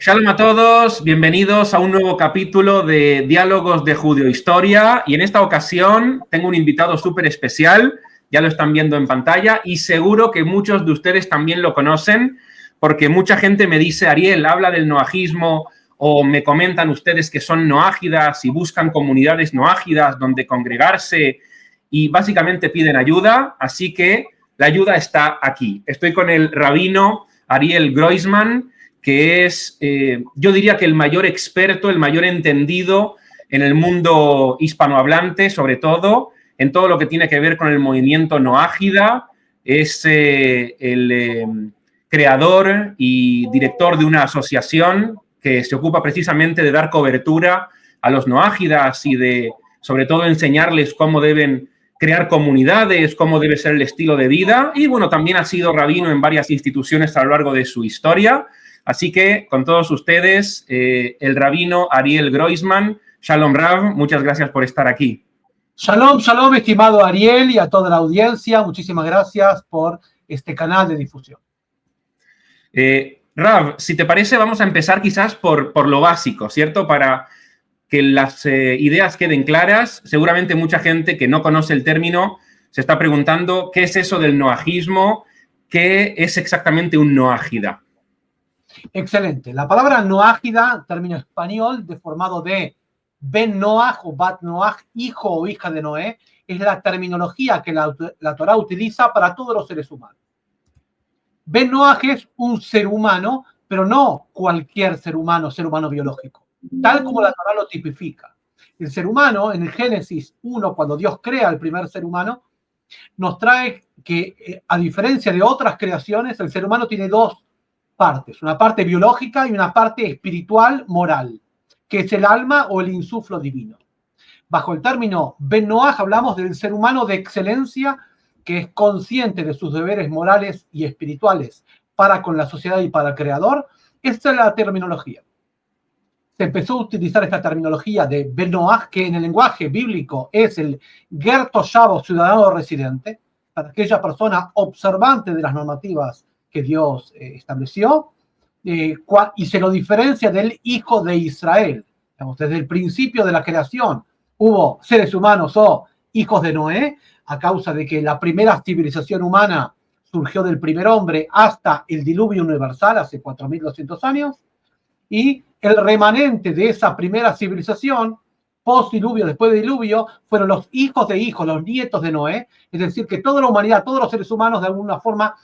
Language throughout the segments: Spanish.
Shalom a todos, bienvenidos a un nuevo capítulo de Diálogos de Judeohistoria y en esta ocasión tengo un invitado súper especial, ya lo están viendo en pantalla y seguro que muchos de ustedes también lo conocen porque mucha gente me dice, Ariel, habla del noajismo o me comentan ustedes que son noágidas y buscan comunidades noágidas donde congregarse y básicamente piden ayuda, así que la ayuda está aquí. Estoy con el rabino Ariel Groisman, que es, yo diría que el mayor experto, el mayor entendido en el mundo hispanohablante, sobre todo, en todo lo que tiene que ver con el movimiento noágida. Es el creador y director de una asociación que se ocupa precisamente de dar cobertura a los noágidas y de, sobre todo, enseñarles cómo deben crear comunidades, cómo debe ser el estilo de vida. Y, bueno, también ha sido rabino en varias instituciones a lo largo de su historia. Así que, con todos ustedes, el rabino Ariel Groisman. Shalom Rav, muchas gracias por estar aquí. Shalom, shalom, estimado Ariel y a toda la audiencia. Muchísimas gracias por este canal de difusión. Rav, si te parece, vamos a empezar quizás por lo básico, ¿cierto? Para que las ideas queden claras. Seguramente mucha gente que no conoce el término se está preguntando qué es eso del noajismo, qué es exactamente un noágida. Excelente. La palabra noágida, término español, deformado de Ben Noach o Bat Noach, hijo o hija de Noé, es la terminología que la Torá utiliza para todos los seres humanos. Ben Noach es un ser humano, pero no cualquier ser humano biológico, tal como la Torá lo tipifica. El ser humano, en el Génesis 1, cuando Dios crea el primer ser humano, nos trae que, a diferencia de otras creaciones, el ser humano tiene dos partes, una parte biológica y una parte espiritual, moral, que es el alma o el insuflo divino. Bajo el término Ben Noach hablamos del ser humano de excelencia que es consciente de sus deberes morales y espirituales para con la sociedad y para el creador. Esta es la terminología. Se empezó a utilizar esta terminología de Ben Noach, que en el lenguaje bíblico es el Ger Toshav o ciudadano residente, para aquella persona observante de las normativas que Dios estableció, y se lo diferencia del hijo de Israel. Digamos, desde el principio de la creación hubo seres humanos o hijos de Noé, a causa de que la primera civilización humana surgió del primer hombre hasta el diluvio universal hace 4.200 años, y el remanente de esa primera civilización, post-diluvio, después de diluvio, fueron los hijos de hijos, los nietos de Noé, es decir, que toda la humanidad, todos los seres humanos de alguna forma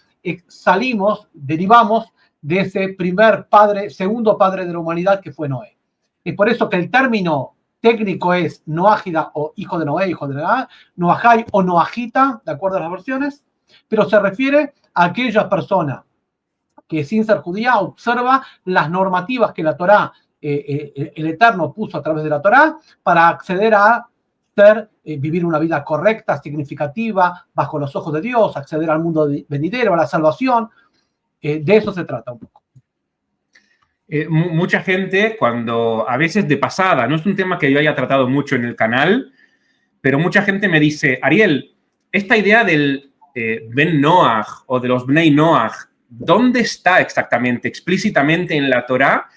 derivamos de ese primer padre, segundo padre de la humanidad que fue Noé. Es por eso que el término técnico es noágida o hijo de Noé, hijo de Noé, noajai o noajita, de acuerdo a las versiones, pero se refiere a aquella persona que sin ser judía observa las normativas que la Torá, el Eterno puso a través de la Torá para acceder a vivir una vida correcta, significativa, bajo los ojos de Dios, acceder al mundo venidero, a la salvación. De eso se trata un poco. Mucha gente, cuando a veces de pasada, no es un tema que yo haya tratado mucho en el canal, pero mucha gente me dice, Ariel, esta idea del Ben Noach o de los Bnei Noach, ¿dónde está exactamente, explícitamente en la Torá?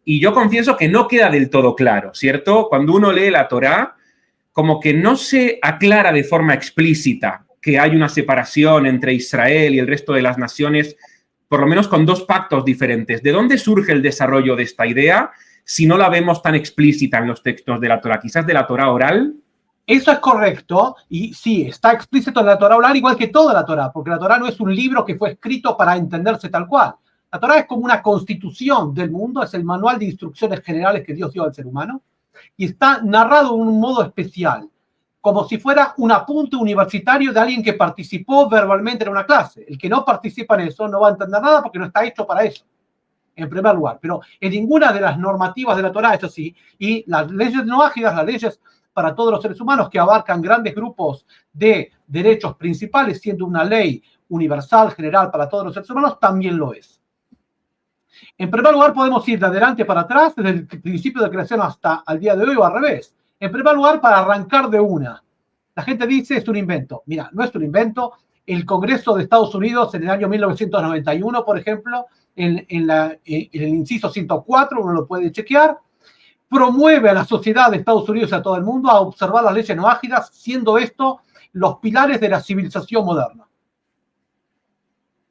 Y yo confieso que no queda del todo claro, ¿cierto? Cuando uno lee la Torá, como que no se aclara de forma explícita que hay una separación entre Israel y el resto de las naciones, por lo menos con dos pactos diferentes. ¿De dónde surge el desarrollo de esta idea si no la vemos tan explícita en los textos de la Torá? ¿Quizás de la Torá oral? Eso es correcto, y sí, está explícito en la Torá oral, igual que toda la Torá, porque la Torá no es un libro que fue escrito para entenderse tal cual. La Torá es como una constitución del mundo, es el manual de instrucciones generales que Dios dio al ser humano, y está narrado de un modo especial, como si fuera un apunte universitario de alguien que participó verbalmente en una clase. El que no participa en eso no va a entender nada porque no está hecho para eso, en primer lugar. Pero en ninguna de las normativas de la Torá es así, y las leyes noágidas, las leyes para todos los seres humanos que abarcan grandes grupos de derechos principales, siendo una ley universal, general para todos los seres humanos, también lo es. En primer lugar, podemos ir de adelante para atrás, desde el principio de creación hasta el día de hoy o al revés. En primer lugar, para arrancar de una. La gente dice, es un invento. Mira, no es un invento. El Congreso de Estados Unidos en el año 1991, por ejemplo, en el inciso 104, uno lo puede chequear. Promueve a la sociedad de Estados Unidos y a todo el mundo a observar las leyes noágidas, siendo esto los pilares de la civilización moderna.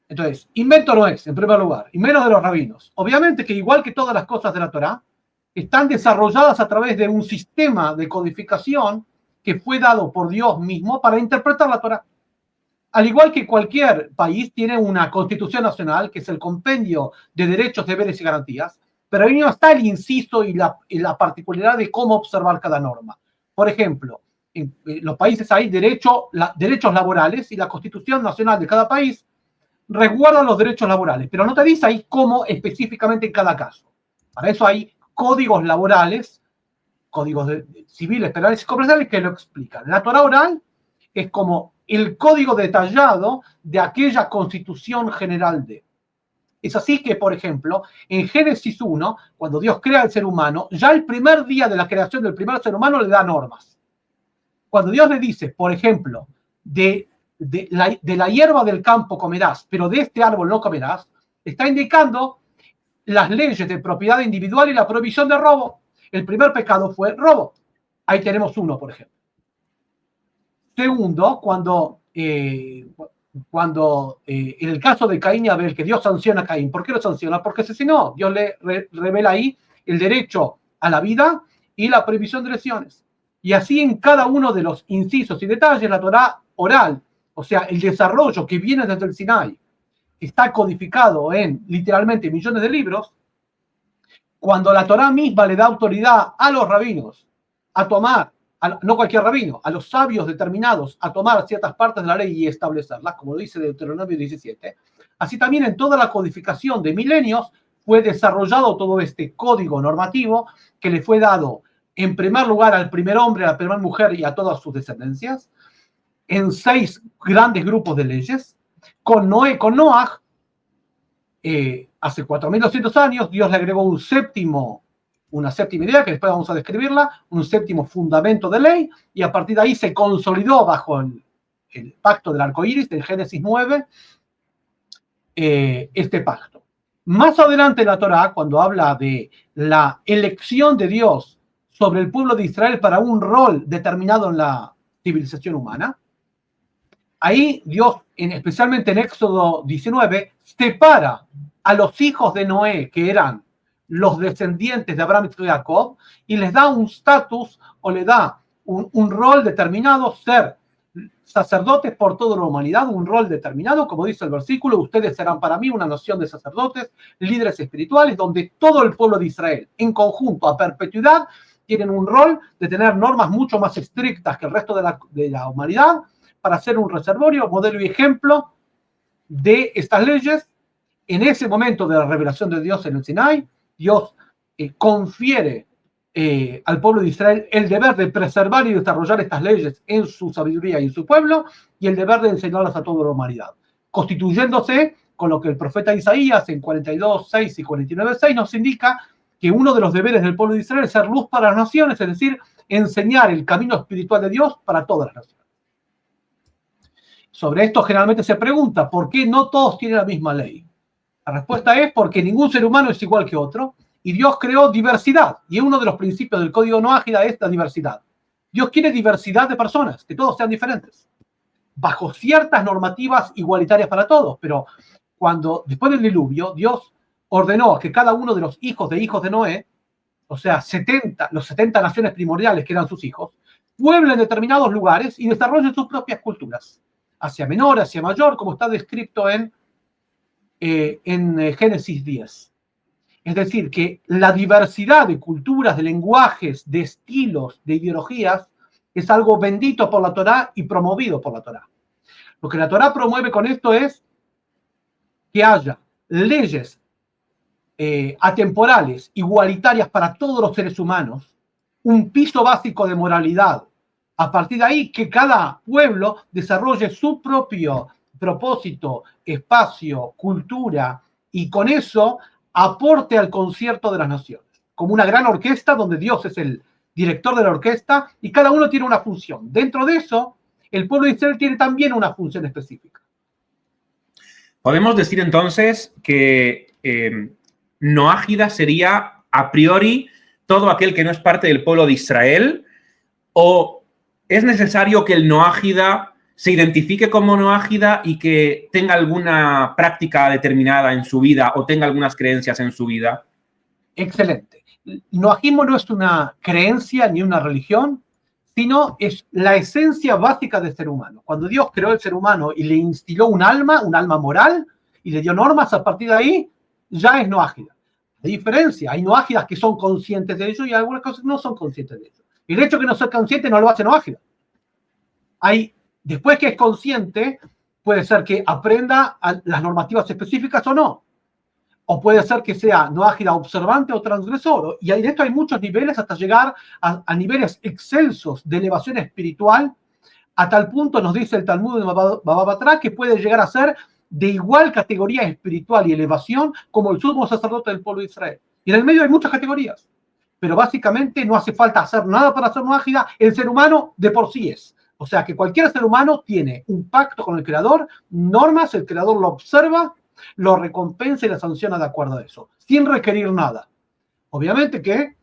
Entonces, invento no es, en primer lugar, y menos de los rabinos. Obviamente que igual que todas las cosas de la Torá, están desarrolladas a través de un sistema de codificación que fue dado por Dios mismo para interpretar la Torá. Al igual que cualquier país tiene una constitución nacional, que es el compendio de derechos, deberes y garantías, pero ahí no está el inciso y la particularidad de cómo observar cada norma. Por ejemplo, en los países hay derechos laborales y la constitución nacional de cada país resguarda los derechos laborales, pero no te dice ahí cómo específicamente en cada caso. Para eso hay códigos laborales, códigos civiles, penales y comerciales que lo explican. La Torá oral es como el código detallado de aquella constitución general de. Es así que, por ejemplo, en Génesis 1, cuando Dios crea al ser humano, ya el primer día de la creación del primer ser humano le da normas. Cuando Dios le dice, por ejemplo, de la hierba del campo comerás, pero de este árbol no comerás, está indicando las leyes de propiedad individual y la prohibición de robo. El primer pecado fue robo. Ahí tenemos uno, por ejemplo. Segundo, cuando en el caso de Caín y Abel, que Dios sanciona a Caín, ¿por qué lo sanciona? Porque asesinó. Dios le revela ahí el derecho a la vida y la prohibición de lesiones. Y así en cada uno de los incisos y detalles, la Torá oral, o sea, el desarrollo que viene desde el Sinai, está codificado en literalmente millones de libros. Cuando la Torá misma le da autoridad a los rabinos a tomar, no cualquier rabino, a los sabios determinados a tomar ciertas partes de la ley y establecerlas, como lo dice Deuteronomio 17, así también en toda la codificación de milenios fue desarrollado todo este código normativo que le fue dado en primer lugar al primer hombre, a la primera mujer y a todas sus descendencias, en 6 grandes grupos de leyes. Con Noé, con Noaj, hace 4.200 años, Dios le agregó una séptima idea, que después vamos a describirla, un séptimo fundamento de ley, y a partir de ahí se consolidó bajo el pacto del arco iris, del Génesis 9, este pacto. Más adelante en la Torá, cuando habla de la elección de Dios sobre el pueblo de Israel para un rol determinado en la civilización humana, ahí Dios, especialmente en Éxodo 19, separa a los hijos de Noé, que eran los descendientes de Abraham y Jacob, y les da un estatus o le da un rol determinado, ser sacerdotes por toda la humanidad, un rol determinado, como dice el versículo, ustedes serán para mí una nación de sacerdotes, líderes espirituales, donde todo el pueblo de Israel, en conjunto, a perpetuidad, tienen un rol de tener normas mucho más estrictas que el resto de la humanidad, para ser un reservorio, modelo y ejemplo de estas leyes. En ese momento de la revelación de Dios en el Sinai, Dios confiere al pueblo de Israel el deber de preservar y desarrollar estas leyes en su sabiduría y en su pueblo, y el deber de enseñarlas a toda la humanidad, constituyéndose con lo que el profeta Isaías en 42:6 y 49:6 nos indica que uno de los deberes del pueblo de Israel es ser luz para las naciones, es decir, enseñar el camino espiritual de Dios para todas las naciones. Sobre esto generalmente se pregunta, ¿por qué no todos tienen la misma ley? La respuesta es porque ningún ser humano es igual que otro y Dios creó diversidad. Y uno de los principios del código noágida es la diversidad. Dios quiere diversidad de personas, que todos sean diferentes, bajo ciertas normativas igualitarias para todos. Pero después del diluvio, Dios ordenó que cada uno de los hijos de Noé, o sea, los 70 naciones primordiales que eran sus hijos, pueblen determinados lugares y desarrollen sus propias culturas, hacia menor, hacia mayor, como está descrito en Génesis 10. Es decir, que la diversidad de culturas, de lenguajes, de estilos, de ideologías, es algo bendito por la Torá y promovido por la Torá. Lo que la Torá promueve con esto es que haya leyes atemporales, igualitarias para todos los seres humanos, un piso básico de moralidad. A partir de ahí, que cada pueblo desarrolle su propio propósito, espacio, cultura, y con eso aporte al concierto de las naciones, como una gran orquesta donde Dios es el director de la orquesta y cada uno tiene una función. Dentro de eso, el pueblo de Israel tiene también una función específica. Podemos decir entonces que noágida sería a priori todo aquel que no es parte del pueblo de Israel, o es necesario que el noágida se identifique como noágida y que tenga alguna práctica determinada en su vida o tenga algunas creencias en su vida? Excelente. El noajismo no es una creencia ni una religión, sino es la esencia básica del ser humano. Cuando Dios creó el ser humano y le instiló un alma moral, y le dio normas, a partir de ahí ya es noágida. Hay diferencia, hay noágidas que son conscientes de ello y algunas cosas no son conscientes de ello. El hecho de que no sea consciente no lo hace noágida. Después que es consciente, puede ser que aprenda las normativas específicas o no. O puede ser que sea noágida observante o transgresor. Y en esto hay muchos niveles hasta llegar a niveles excelsos de elevación espiritual. A tal punto nos dice el Talmud de Baba Batra que puede llegar a ser de igual categoría espiritual y elevación como el sumo sacerdote del pueblo de Israel. Y en el medio hay muchas categorías. Pero básicamente no hace falta hacer nada para ser noágida. El ser humano de por sí es. O sea que cualquier ser humano tiene un pacto con el Creador, normas, el Creador lo observa, lo recompensa y la sanciona de acuerdo a eso, sin requerir nada. Obviamente que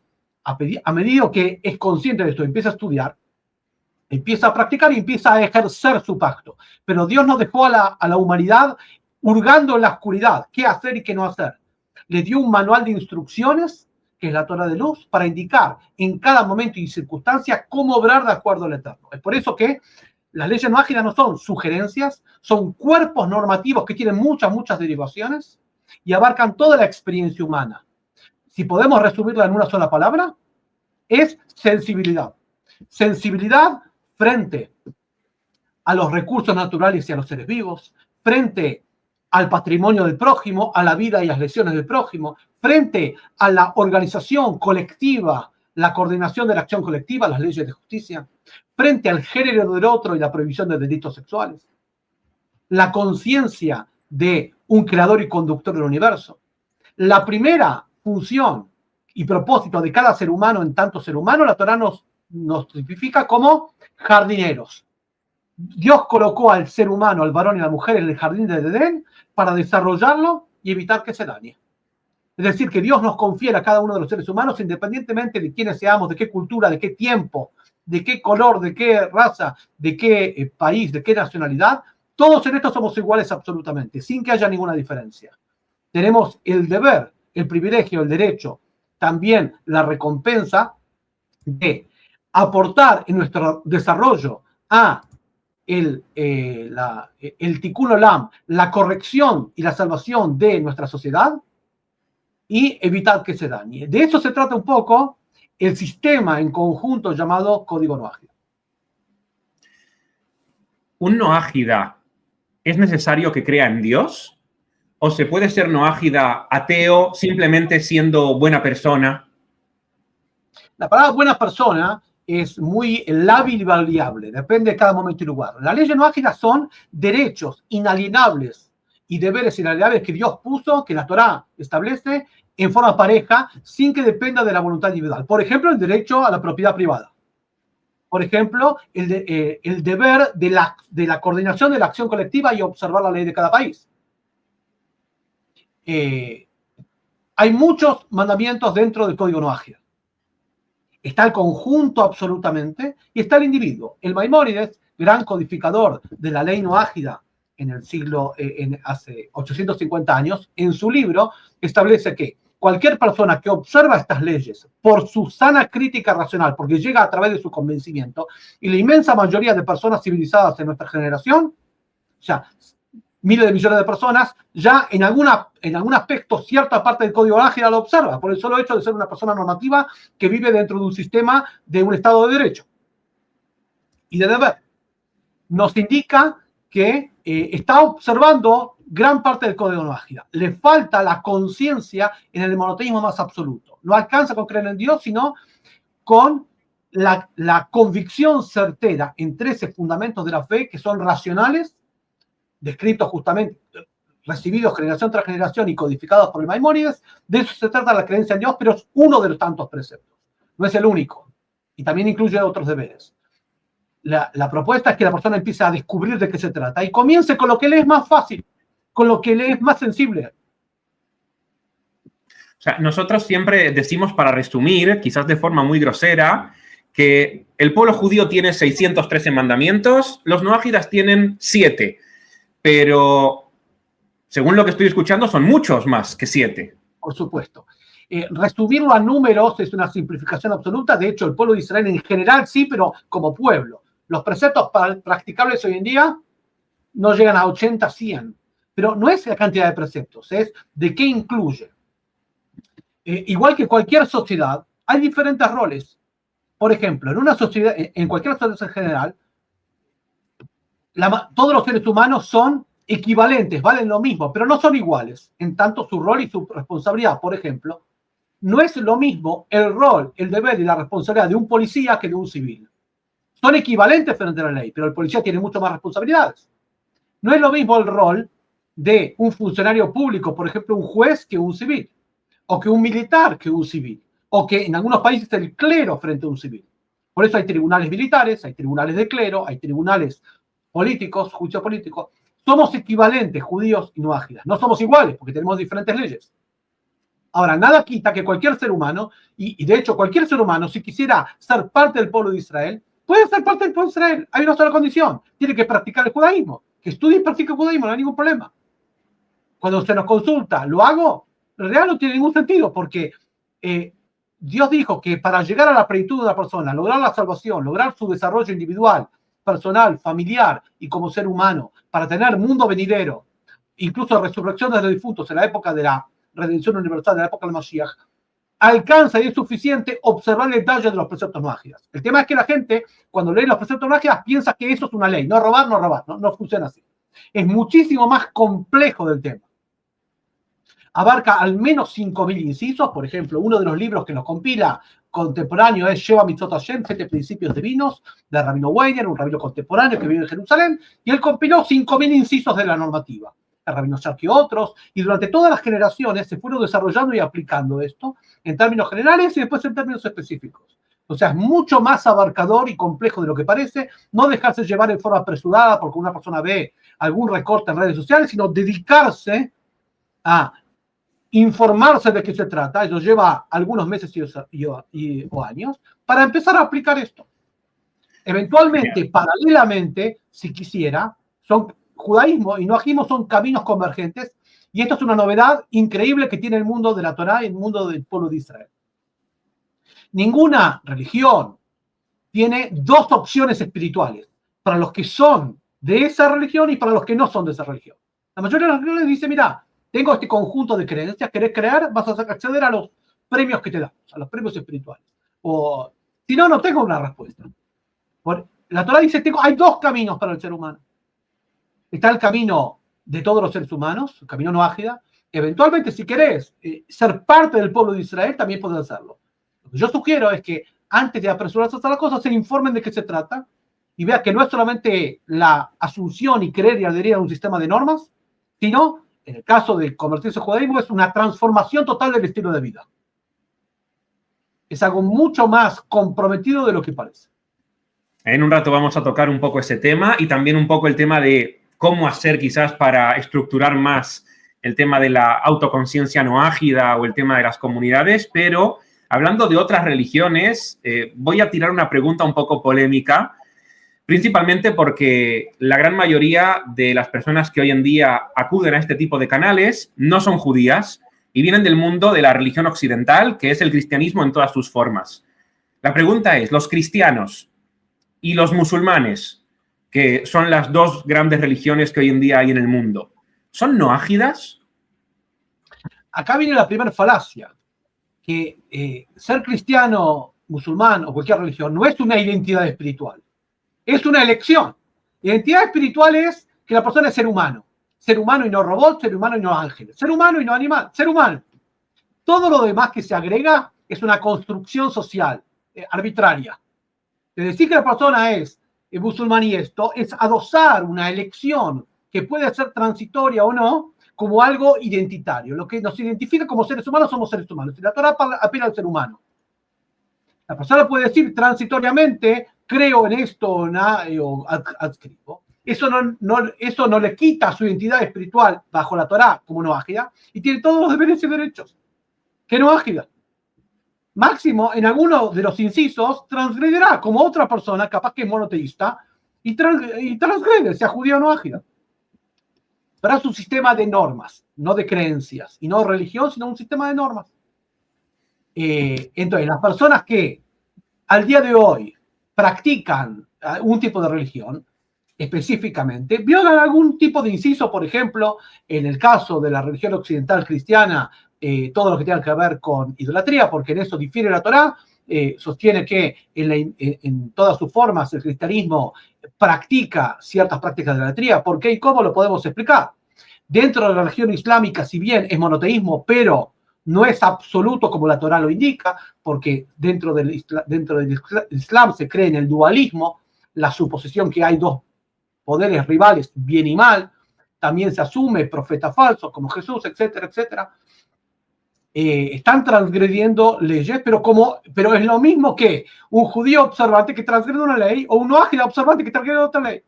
a medida que es consciente de esto, empieza a estudiar, empieza a practicar y empieza a ejercer su pacto. Pero Dios nos dejó a la humanidad hurgando en la oscuridad, qué hacer y qué no hacer. Le dio un manual de instrucciones, que es la Torah de luz, para indicar en cada momento y circunstancia cómo obrar de acuerdo al Eterno. Es por eso que las leyes noágidas no son sugerencias, son cuerpos normativos que tienen muchas derivaciones y abarcan toda la experiencia humana. Si podemos resumirla en una sola palabra, es sensibilidad. Sensibilidad frente a los recursos naturales y a los seres vivos, frente al patrimonio del prójimo, a la vida y las lesiones del prójimo, frente a la organización colectiva, la coordinación de la acción colectiva, las leyes de justicia, frente al género del otro y la prohibición de delitos sexuales, la conciencia de un creador y conductor del universo. La primera función y propósito de cada ser humano en tanto ser humano, la Torah nos tipifica como jardineros. Dios colocó al ser humano, al varón y a la mujer en el jardín de Edén para desarrollarlo y evitar que se dañe. Es decir, que Dios nos confiere a cada uno de los seres humanos, independientemente de quiénes seamos, de qué cultura, de qué tiempo, de qué color, de qué raza, de qué país, de qué nacionalidad, todos en esto somos iguales absolutamente, sin que haya ninguna diferencia. Tenemos el deber, el privilegio, el derecho, también la recompensa de aportar en nuestro desarrollo a el tikkun olam, la corrección y la salvación de nuestra sociedad y evitar que se dañe. De eso se trata un poco el sistema en conjunto llamado código noágida. ¿Un noágida es necesario que crea en Dios? ¿O se puede ser noágida ateo simplemente siendo buena persona? La palabra buena persona es muy lábil y variable, depende de cada momento y lugar. Las leyes noágidas son derechos inalienables y deberes inalienables que Dios puso, que la Torá establece en forma pareja, sin que dependa de la voluntad individual. Por ejemplo, el derecho a la propiedad privada. Por ejemplo, el deber de la coordinación de la acción colectiva y observar la ley de cada país. Hay muchos mandamientos dentro del código noágida. Está el conjunto absolutamente y está el individuo. El Maimónides, gran codificador de la ley noágida en el siglo, hace 850 años, en su libro establece que cualquier persona que observa estas leyes por su sana crítica racional, porque llega a través de su convencimiento, y la inmensa mayoría de personas civilizadas en nuestra generación, o sea, miles de millones de personas, ya en algún aspecto, cierta parte del código noágida lo observa, por el solo hecho de ser una persona normativa que vive dentro de un sistema de un Estado de Derecho y de deber. Nos indica que está observando gran parte del código noágida. Le falta la conciencia en el monoteísmo más absoluto. No alcanza con creer en Dios, sino con la convicción certera en 13 fundamentos de la fe que son racionales, descritos justamente, recibidos generación tras generación y codificados por el Maimónides. De eso se trata la creencia en Dios, pero es uno de los tantos preceptos. No es el único. Y también incluye otros deberes. La propuesta es que la persona empiece a descubrir de qué se trata y comience con lo que le es más fácil, con lo que le es más sensible. sea, nosotros siempre decimos, para resumir, quizás de forma muy grosera, que el pueblo judío tiene 613 mandamientos, los noágidas tienen 7, pero según lo que estoy escuchando son muchos más que 7. Por supuesto. Resumirlo a números es una simplificación absoluta. De hecho, el pueblo de Israel en general sí, pero como pueblo. Los preceptos practicables hoy en día no llegan a 80, 100. Pero no es la cantidad de preceptos, es de qué incluye. Igual que cualquier sociedad, hay diferentes roles. Por ejemplo, en una sociedad, en cualquier sociedad en general, todos los seres humanos son equivalentes, valen lo mismo, pero no son iguales en tanto su rol y su responsabilidad. Por ejemplo, no es lo mismo el rol, el deber y la responsabilidad de un policía que de un civil. Son equivalentes frente a la ley, pero el policía tiene mucho más responsabilidades. No es lo mismo el rol de un funcionario público, por ejemplo, un juez, que un civil, o que un militar que un civil, o que en algunos países el clero frente a un civil. Por eso hay tribunales militares, hay tribunales de clero, hay tribunales políticos, juicio político. Somos equivalentes, judíos y noágidas. No somos iguales porque tenemos diferentes leyes. Ahora, nada quita que cualquier ser humano, y de hecho cualquier ser humano, si quisiera ser parte del pueblo de Israel, puede ser parte del pueblo de Israel. Hay una sola condición: tiene que practicar el judaísmo. Que estudie y practique el judaísmo, no hay ningún problema. Cuando se nos consulta, ¿lo hago? En realidad no tiene ningún sentido, porque Dios dijo que para llegar a la plenitud de una persona, lograr la salvación, lograr su desarrollo individual, personal, familiar y como ser humano, para tener mundo venidero, incluso resurrección de los difuntos en la época de la redención universal, de la época del Mashiach, alcanza y es suficiente observar el detalle de los preceptos noágidas. El tema es que la gente, cuando lee los preceptos noágidas, piensa que eso es una ley. No robar, no robar. No funciona así. Es muchísimo más complejo del tema. Abarca al menos 5.000 incisos. Por ejemplo, uno de los libros que nos compila contemporáneo es Sheva Mitzvot Hashem, 7 principios divinos, de Rabino Weiner, un rabino contemporáneo que vive en Jerusalén, y él compiló 5.000 incisos de la normativa. El rabino Shark y otros, y durante todas las generaciones se fueron desarrollando y aplicando esto en términos generales y después en términos específicos. O sea, es mucho más abarcador y complejo de lo que parece. No dejarse llevar en forma apresurada porque una persona ve algún recorte en redes sociales, sino dedicarse a informarse de qué se trata. Eso lleva algunos meses o años para empezar a aplicar esto. Eventualmente, paralelamente, si quisiera, judaísmo y noajismo son caminos convergentes, y esto es una novedad increíble que tiene el mundo de la Torá y el mundo del pueblo de Israel. Ninguna religión tiene dos opciones espirituales, para los que son de esa religión y para los que no son de esa religión. La mayoría de las religiones dice: mira, tengo este conjunto de creencias, querés creer, vas a acceder a los premios que te damos, a los premios espirituales. O si no, no tengo una respuesta. La Torá dice: hay dos caminos para el ser humano. Está el camino de todos los seres humanos, el camino noágida. Eventualmente, si querés ser parte del pueblo de Israel, también podés hacerlo. Lo que yo sugiero es que antes de apresurarse a hacer las cosas, se informen de qué se trata y vean que no es solamente la asunción y creer y adherir a un sistema de normas, sino, en el caso de convertirse en judaísmo, es una transformación total del estilo de vida. Es algo mucho más comprometido de lo que parece. En un rato vamos a tocar un poco ese tema y también un poco el tema de cómo hacer quizás para estructurar más el tema de la autoconciencia noágida o el tema de las comunidades, pero hablando de otras religiones, voy a tirar una pregunta un poco polémica, principalmente porque la gran mayoría de las personas que hoy en día acuden a este tipo de canales no son judías y vienen del mundo de la religión occidental, que es el cristianismo en todas sus formas. La pregunta es, ¿los cristianos y los musulmanes, que son las dos grandes religiones que hoy en día hay en el mundo, son noágidas? Acá viene la primera falacia, que ser cristiano, musulmán o cualquier religión no es una identidad espiritual, es una elección. Identidad espiritual es que la persona es ser humano y no robot, ser humano y no ángel, ser humano y no animal, ser humano. Todo lo demás que se agrega es una construcción social arbitraria. De decir que la persona es musulmán y esto es adosar una elección que puede ser transitoria o no como algo identitario. Lo que nos identifica como seres humanos somos seres humanos. Y la Torá apela al ser humano. La persona puede decir transitoriamente: creo en esto o adscribo. Eso no le quita su identidad espiritual bajo la Torá como noágida y tiene todos los deberes y derechos. que noágida. Máximo, en alguno de los incisos, transgredirá como otra persona, capaz que es monoteísta, y transgrede, sea judío o noágida. Pero es un sistema de normas, no de creencias, y no religión, sino un sistema de normas. Entonces, las personas que al día de hoy practican un tipo de religión, específicamente, violan algún tipo de inciso, por ejemplo, en el caso de la religión occidental cristiana, todo lo que tenga que ver con idolatría, porque en eso difiere la Torá, sostiene que en todas sus formas el cristianismo practica ciertas prácticas de idolatría. ¿Por qué y cómo lo podemos explicar? Dentro de la religión islámica, si bien es monoteísmo, pero no es absoluto como la Torá lo indica, porque dentro del Islam se cree en el dualismo, la suposición que hay dos poderes rivales, bien y mal, también se asume profetas falsos como Jesús, etcétera, etcétera. Están transgrediendo leyes, pero es lo mismo que un judío observante que transgrede una ley o un noágida observante que transgrede otra ley.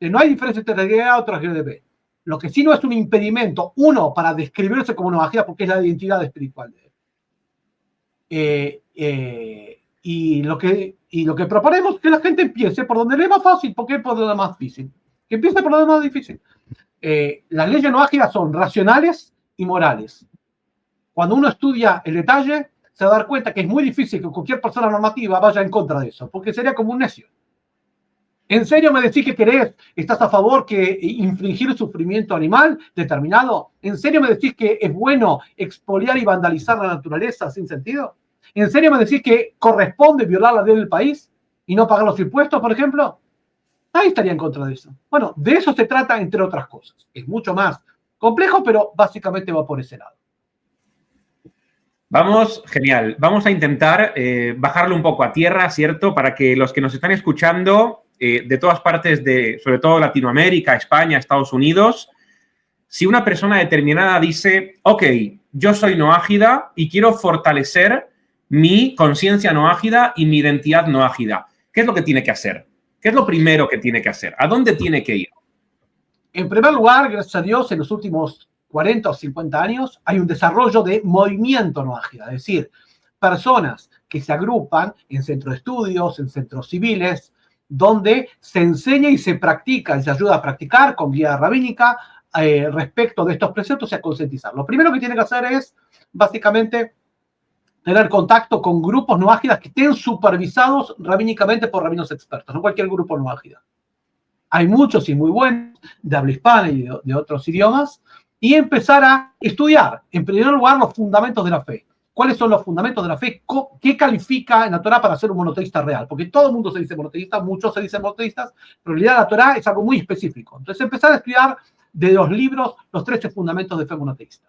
No hay diferencia entre transgredir A o transgredir B. Lo que sí no es un impedimento, uno, para describirse como noágida, porque es la identidad espiritual de él. Y lo que proponemos es que la gente empiece por donde le es más fácil, porque es por donde es más difícil. Que empiece por donde es más difícil. Las leyes noágidas son racionales y morales. Cuando uno estudia el detalle, se va a dar cuenta que es muy difícil que cualquier persona normativa vaya en contra de eso, porque sería como un necio. ¿En serio me decís que estás a favor que infligir sufrimiento animal determinado? ¿En serio me decís que es bueno expoliar y vandalizar la naturaleza sin sentido? ¿En serio me decís que corresponde violar la ley del país y no pagar los impuestos, por ejemplo? Ahí estaría en contra de eso. Bueno, de eso se trata, entre otras cosas. Es mucho más complejo, pero básicamente va por ese lado. Vamos, genial. Vamos a intentar bajarlo un poco a tierra, ¿cierto? Para que los que nos están escuchando de todas partes sobre todo Latinoamérica, España, Estados Unidos, si una persona determinada dice, ok, yo soy noágida y quiero fortalecer mi conciencia noágida y mi identidad noágida, ¿qué es lo que tiene que hacer? ¿Qué es lo primero que tiene que hacer? ¿A dónde tiene que ir? En primer lugar, gracias a Dios, en los últimos 40 o 50 años hay un desarrollo de movimiento noágida, es decir, personas que se agrupan en centros de estudios, en centros civiles, donde se enseña y se practica y se ayuda a practicar con guía rabínica respecto de estos preceptos y a concientizar. Lo primero que tiene que hacer es, básicamente, tener contacto con grupos noágidas que estén supervisados rabínicamente por rabinos expertos, no cualquier grupo noágida. Hay muchos y muy buenos de habla hispana y de otros idiomas, y empezar a estudiar, en primer lugar, los fundamentos de la fe. ¿Cuáles son los fundamentos de la fe? ¿Qué califica en la Torá para ser un monoteísta real? Porque todo el mundo se dice monoteísta, muchos se dicen monoteístas, pero en realidad la Torá es algo muy específico. Entonces, empezar a estudiar de los libros los 13 fundamentos de fe monoteísta.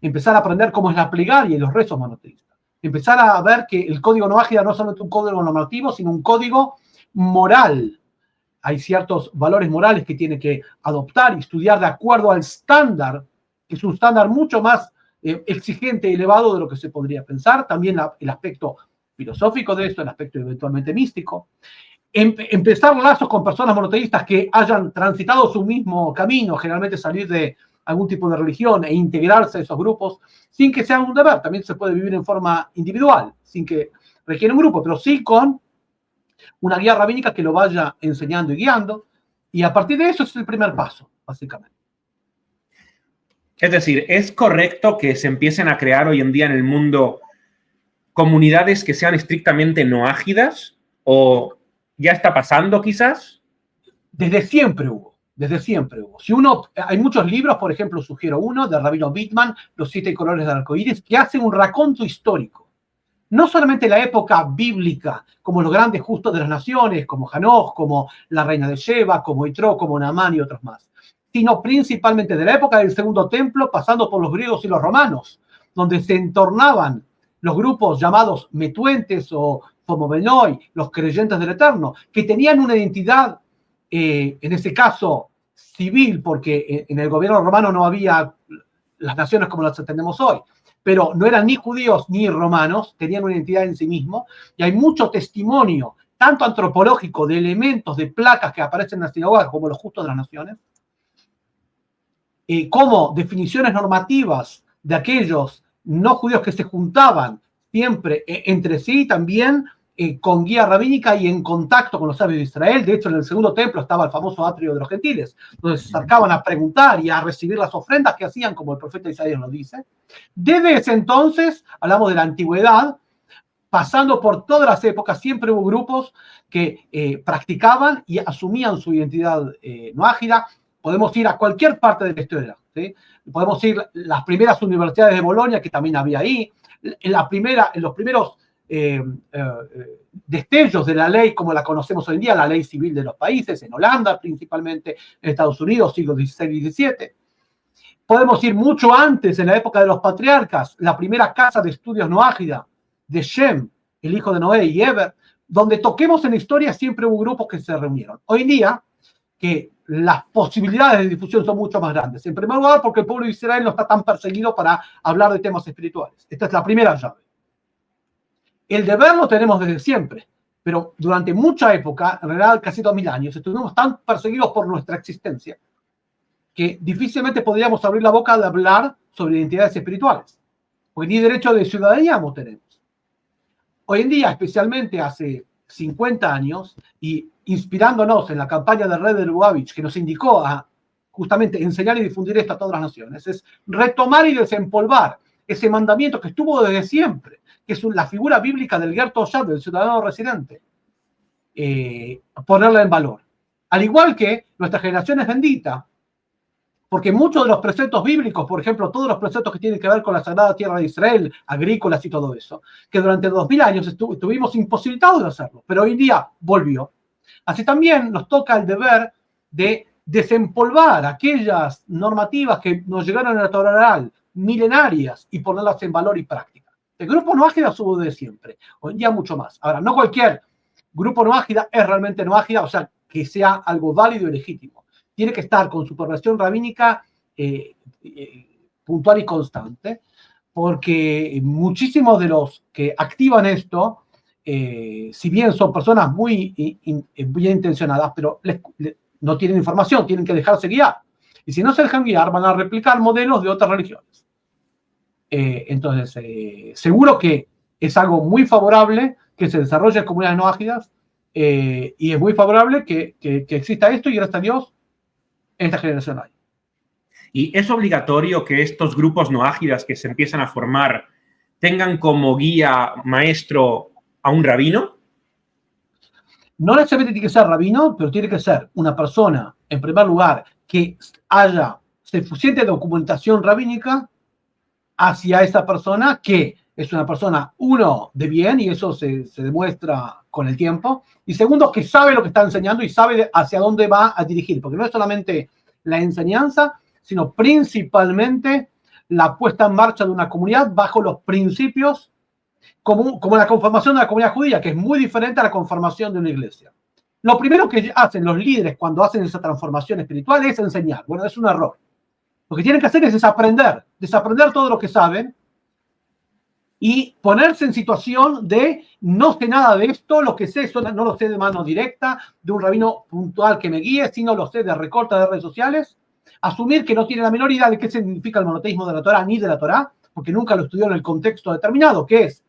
Empezar a aprender cómo es la plegaria y los rezos monoteístas. Empezar a ver que el código noágida no es solamente un código normativo, sino un código moral. Hay ciertos valores morales que tiene que adoptar y estudiar de acuerdo al estándar, que es un estándar mucho más exigente y elevado de lo que se podría pensar. También el aspecto filosófico de esto, el aspecto eventualmente místico. Empezar lazos con personas monoteístas que hayan transitado su mismo camino, generalmente salir de algún tipo de religión e integrarse a esos grupos sin que sea un deber. También se puede vivir en forma individual, sin que requiera un grupo, pero sí con una guía rabínica que lo vaya enseñando y guiando, y a partir de eso es el primer paso, básicamente. Es decir, ¿es correcto que se empiecen a crear hoy en día en el mundo comunidades que sean estrictamente noágidas? ¿O ya está pasando quizás? Desde siempre hubo. Hay muchos libros, por ejemplo, sugiero uno, de Rabino Bittman, Los 7 colores del arcoíris, que hacen un raconto histórico. No solamente la época bíblica, como los grandes justos de las naciones, como Hanoch, como la reina de Sheba, como Yitro, como Naamán y otros más, sino principalmente de la época del Segundo Templo, pasando por los griegos y los romanos, donde se entornaban los grupos llamados metuentes o fomobenoi, los creyentes del Eterno, que tenían una identidad, en ese caso, civil, porque en el gobierno romano no había las naciones como las entendemos hoy, pero no eran ni judíos ni romanos, tenían una identidad en sí mismo, y hay mucho testimonio, tanto antropológico, de elementos, de placas que aparecen en las sinagogas, como los justos de las naciones, como definiciones normativas de aquellos no judíos que se juntaban siempre entre sí, también con guía rabínica y en contacto con los sabios de Israel. De hecho, en el segundo templo estaba el famoso atrio de los gentiles, donde se acercaban a preguntar y a recibir las ofrendas que hacían, como el profeta Isaías nos dice. Desde ese entonces, hablamos de la antigüedad, pasando por todas las épocas, siempre hubo grupos que practicaban y asumían su identidad noágida. Podemos ir a cualquier parte de la historia, ¿sí? Podemos ir a las primeras universidades de Bolonia, que también había ahí, en los primeros destellos de la ley como la conocemos hoy en día, la ley civil de los países, en Holanda principalmente, en Estados Unidos, siglos XVI y XVII. Podemos ir mucho antes, en la época de los patriarcas, la primera casa de estudios noágida de Shem, el hijo de Noé, y Eber. Donde toquemos en la historia siempre hubo grupos que se reunieron. Hoy en día, que las posibilidades de difusión son mucho más grandes. En primer lugar, porque el pueblo de Israel no está tan perseguido para hablar de temas espirituales. Esta es la primera llave. El deber lo tenemos desde siempre, pero durante mucha época, en realidad casi 2000 años, estuvimos tan perseguidos por nuestra existencia que difícilmente podríamos abrir la boca de hablar sobre identidades espirituales, porque ni derecho de ciudadanía no tenemos. Hoy en día, especialmente hace 50 años, y inspirándonos en la campaña de Red de Lubavitch, que nos indicó a justamente enseñar y difundir esto a todas las naciones, es retomar y desempolvar ese mandamiento que estuvo desde siempre, que es la figura bíblica del Ger Toshav, del ciudadano residente, ponerla en valor. Al igual que nuestra generación es bendita, porque muchos de los preceptos bíblicos, por ejemplo, todos los preceptos que tienen que ver con la Sagrada Tierra de Israel, agrícolas y todo eso, que durante 2000 años estuvimos imposibilitados de hacerlo, pero hoy en día volvió. Así también nos toca el deber de desempolvar aquellas normativas que nos llegaron a la Torá oral, milenarias, y ponerlas en valor y práctica. El grupo noágida subo de siempre, hoy en día mucho más. Ahora, no cualquier grupo noágida es realmente noágida, o sea, que sea algo válido y legítimo. Tiene que estar con supervisión rabínica puntual y constante, porque muchísimos de los que activan esto, si bien son personas muy bien intencionadas, pero no tienen información, tienen que dejarse guiar. Y si no se dejan guiar, van a replicar modelos de otras religiones. Entonces, seguro que es algo muy favorable que se desarrolle en comunidades noágidas, y es muy favorable que exista esto, y gracias a Dios, en esta generación hay. ¿Y es obligatorio que estos grupos noágidas que se empiezan a formar tengan como guía maestro a un rabino? No necesariamente tiene que ser rabino, pero tiene que ser una persona, en primer lugar, que haya suficiente documentación rabínica hacia esa persona, que es una persona, uno, de bien, y eso se demuestra con el tiempo, y segundo, que sabe lo que está enseñando y sabe hacia dónde va a dirigir, porque no es solamente la enseñanza, sino principalmente la puesta en marcha de una comunidad bajo los principios como la conformación de la comunidad judía, que es muy diferente a la conformación de una iglesia. Lo primero que hacen los líderes cuando hacen esa transformación espiritual es enseñar. Bueno, es un error. Lo que tienen que hacer es desaprender todo lo que saben y ponerse en situación de no sé nada de esto, lo que sé no lo sé de mano directa, de un rabino puntual que me guíe, sino lo sé de recortes de redes sociales, asumir que no tiene la menor idea de qué significa el monoteísmo de la Torá ni de la Torá, porque nunca lo estudió en el contexto determinado, que es,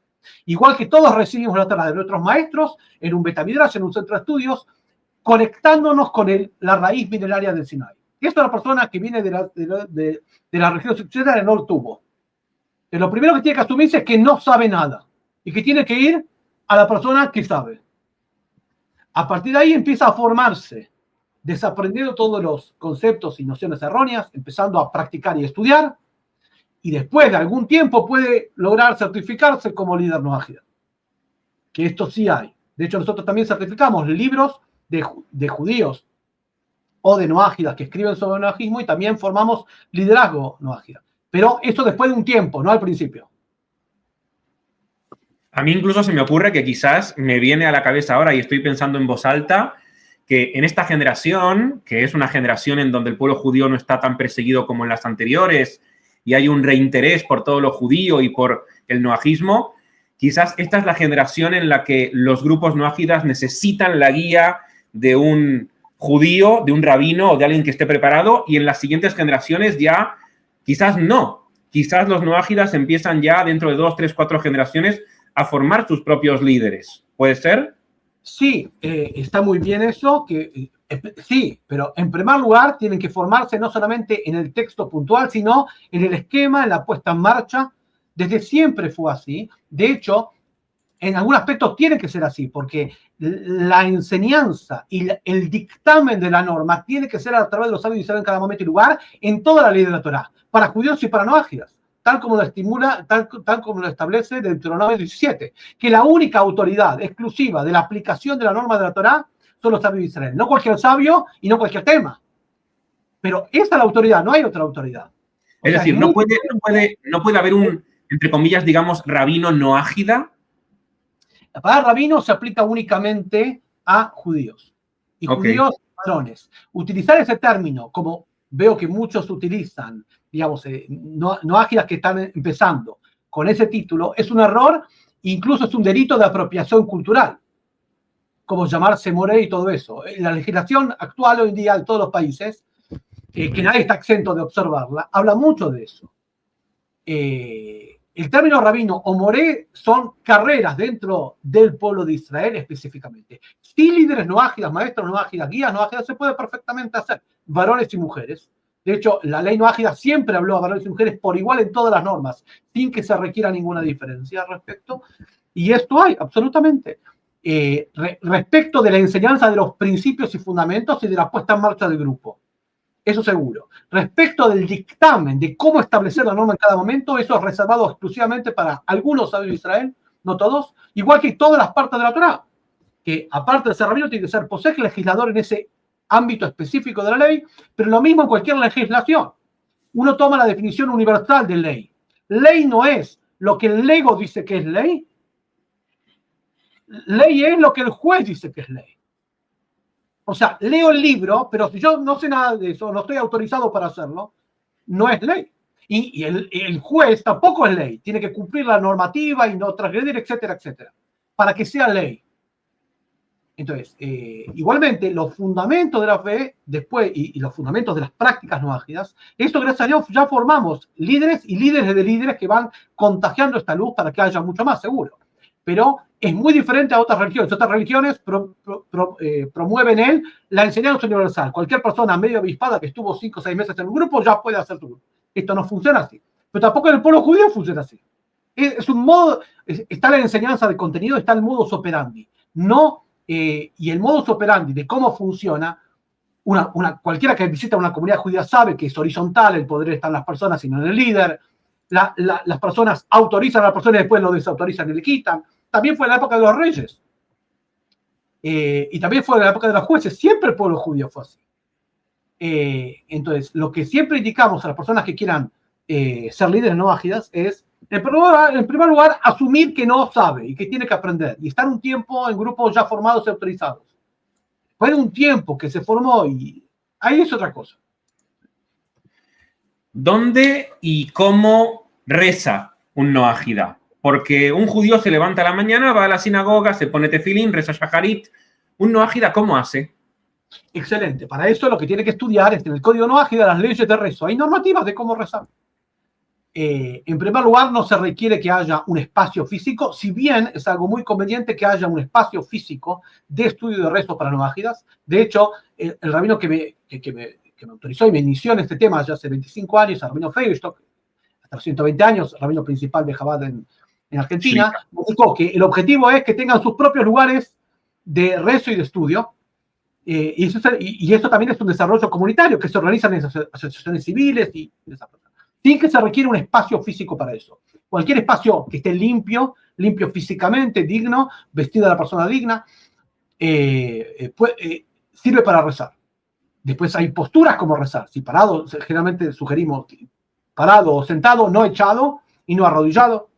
igual que todos recibimos la Torá de nuestros maestros, en un Betamidrash, en un centro de estudios, conectándonos con la raíz milenaria del Sinai. Y esto es una persona que viene de la región occidental no lo tuvo. Lo primero que tiene que asumirse es que no sabe nada y que tiene que ir a la persona que sabe. A partir de ahí empieza a formarse, desaprendiendo todos los conceptos y nociones erróneas, empezando a practicar y estudiar, y después de algún tiempo puede lograr certificarse como líder noágida. Que esto sí hay. De hecho, nosotros también certificamos libros de judíos o de noágidas que escriben sobre noagismo, y también formamos liderazgo noágida. Pero eso después de un tiempo, no al principio. A mí incluso se me ocurre que quizás me viene a la cabeza ahora, y estoy pensando en voz alta, que en esta generación, que es una generación en donde el pueblo judío no está tan perseguido como en las anteriores, y hay un reinterés por todo lo judío y por el noajismo, quizás esta es la generación en la que los grupos noágidas necesitan la guía de un judío, de un rabino o de alguien que esté preparado, y en las siguientes generaciones ya quizás no. quizás los noágidas empiezan ya dentro de 2, 3, 4 generaciones a formar sus propios líderes. ¿Puede ser? Sí, está muy bien eso, sí, pero en primer lugar tienen que formarse no solamente en el texto puntual, sino en el esquema, en la puesta en marcha. Desde siempre fue así. De hecho, en algunos aspectos tiene que ser así, porque la enseñanza y el dictamen de la norma tiene que ser a través de los sabios de Israel en cada momento y lugar, en toda la ley de la Torá, para judíos y para no ágidas, tal como lo establece Deuteronomio 17, que la única autoridad exclusiva de la aplicación de la norma de la Torá son los sabios de Israel, no cualquier sabio y no cualquier tema. Pero esa es la autoridad, no hay otra autoridad. Es decir, no puede haber un, entre comillas, digamos, rabino no ágida. La palabra rabino se aplica únicamente a judíos y judíos varones. Utilizar ese término, como veo que muchos utilizan, digamos, no ágidas que están empezando con ese título, es un error, incluso es un delito de apropiación cultural, como llamarse more y todo eso. La legislación actual hoy en día de todos los países, que nadie está exento de observarla, habla mucho de eso. El término rabino o moré son carreras dentro del pueblo de Israel específicamente. Sí, líderes no ágidas, maestros no ágidas, guías no ágidas, se puede perfectamente hacer, varones y mujeres. De hecho, la ley no ágida siempre habló a varones y mujeres por igual en todas las normas, sin que se requiera ninguna diferencia al respecto. Y esto hay, absolutamente. Respecto de la enseñanza de los principios y fundamentos y de la puesta en marcha del grupo. Eso seguro. Respecto del dictamen de cómo establecer la norma en cada momento, eso es reservado exclusivamente para algunos sabios de Israel, no todos, igual que todas las partes de la Torá, que aparte de ser rabino tiene que ser posej, legislador en ese ámbito específico de la ley, pero lo mismo en cualquier legislación. Uno toma la definición universal de ley. Ley no es lo que el lego dice que es ley. Ley es lo que el juez dice que es ley. O sea, leo el libro, pero si yo no sé nada de eso, no estoy autorizado para hacerlo, no es ley. Y el juez tampoco es ley. Tiene que cumplir la normativa y no transgredir, etcétera, etcétera, para que sea ley. Entonces, igualmente, los fundamentos de la fe, después, y los fundamentos de las prácticas no ágidas, esto, gracias a Dios, ya formamos líderes y líderes de líderes que van contagiando esta luz para que haya mucho más, seguro. Pero es muy diferente a otras religiones. Otras religiones promueven la enseñanza universal. Cualquier persona medio avispada que estuvo 5 o 6 meses en un grupo ya puede hacer tu grupo. Esto no funciona así. Pero tampoco en el pueblo judío funciona así. Es un modo, está la enseñanza de contenido, está el modus operandi. No, y el modus operandi de cómo funciona, cualquiera que visita una comunidad judía sabe que es horizontal, el poder está en las personas y no en el líder. Las personas autorizan a la persona y después lo desautorizan y le quitan. También fue en la época de los reyes. Y también fue en la época de los jueces. Siempre el pueblo judío fue así. Entonces, lo que siempre indicamos a las personas que quieran ser líderes no ágidas es, en primer lugar, asumir que no sabe y que tiene que aprender. Y estar un tiempo en grupos ya formados y autorizados. Después de un tiempo que se formó, y ahí es otra cosa. ¿Dónde y cómo reza un no ágida? Porque un judío se levanta a la mañana, va a la sinagoga, se pone tefilín, reza shaharit. ¿Un no ágida cómo hace? Excelente. Para eso lo que tiene que estudiar es en el código no ágida las leyes de rezo. Hay normativas de cómo rezar. En primer lugar, no se requiere que haya un espacio físico, si bien es algo muy conveniente que haya un espacio físico de estudio de rezo para no ágidas. De hecho, el rabino que me autorizó y me inició en este tema ya hace 25 años, el rabino Feigenstock, hasta los 120 años, el rabino principal de Chabad en Argentina, sí, me dijo que el objetivo es que tengan sus propios lugares de rezo y de estudio. Y eso también es un desarrollo comunitario que se organizan en asociaciones civiles y sin que se requiere un espacio físico para eso. Cualquier espacio que esté limpio físicamente, digno, vestida la persona digna, sirve para rezar. Después hay posturas como rezar. Si parado, generalmente sugerimos parado o sentado, no echado y no arrodillado.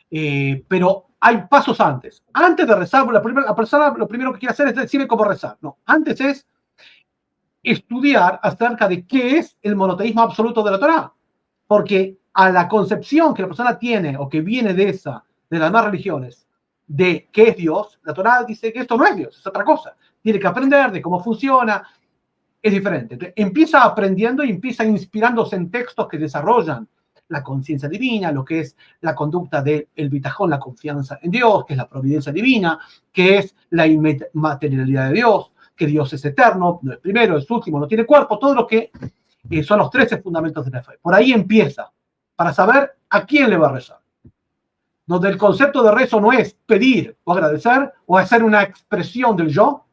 Pero hay pasos antes. Antes de rezar, la persona lo primero que quiere hacer es decirme cómo rezar. No, antes es estudiar acerca de qué es el monoteísmo absoluto de la Torá. Porque a la concepción que la persona tiene o que viene de las demás religiones de qué es Dios, la Torá dice que esto no es Dios, es otra cosa. Tiene que aprender de cómo funciona, es diferente. Entonces, empieza aprendiendo y empieza inspirándose en textos que desarrollan la conciencia divina, lo que es la conducta del bitajón, la confianza en Dios, que es la providencia divina, que es la inmaterialidad de Dios, que Dios es eterno, no es primero, es último, no tiene cuerpo, todo lo que son los 13 fundamentos de la fe. Por ahí empieza, para saber a quién le va a rezar. Donde el concepto de rezo no es pedir o agradecer o hacer una expresión del yo.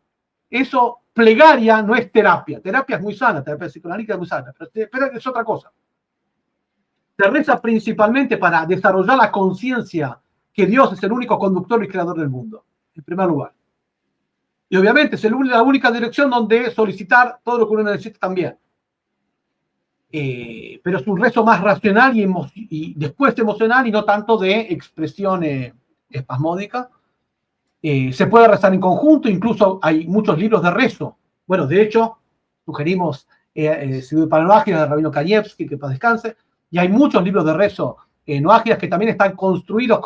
Eso, plegaria no es terapia. Terapia es muy sana, terapia psicoanalítica es muy sana, pero es otra cosa. Se reza principalmente para desarrollar la conciencia que Dios es el único conductor y creador del mundo, en primer lugar. Y obviamente es la única dirección donde solicitar todo lo que uno necesita también. Pero es un rezo más racional y después emocional y no tanto de expresión espasmódica. Se puede rezar en conjunto, incluso hay muchos libros de rezo. Bueno, de hecho, sugerimos Siddur para Noágidas de Rabino Kanievsky, que paz descanse, y hay muchos libros de rezo noágidas que también están construidos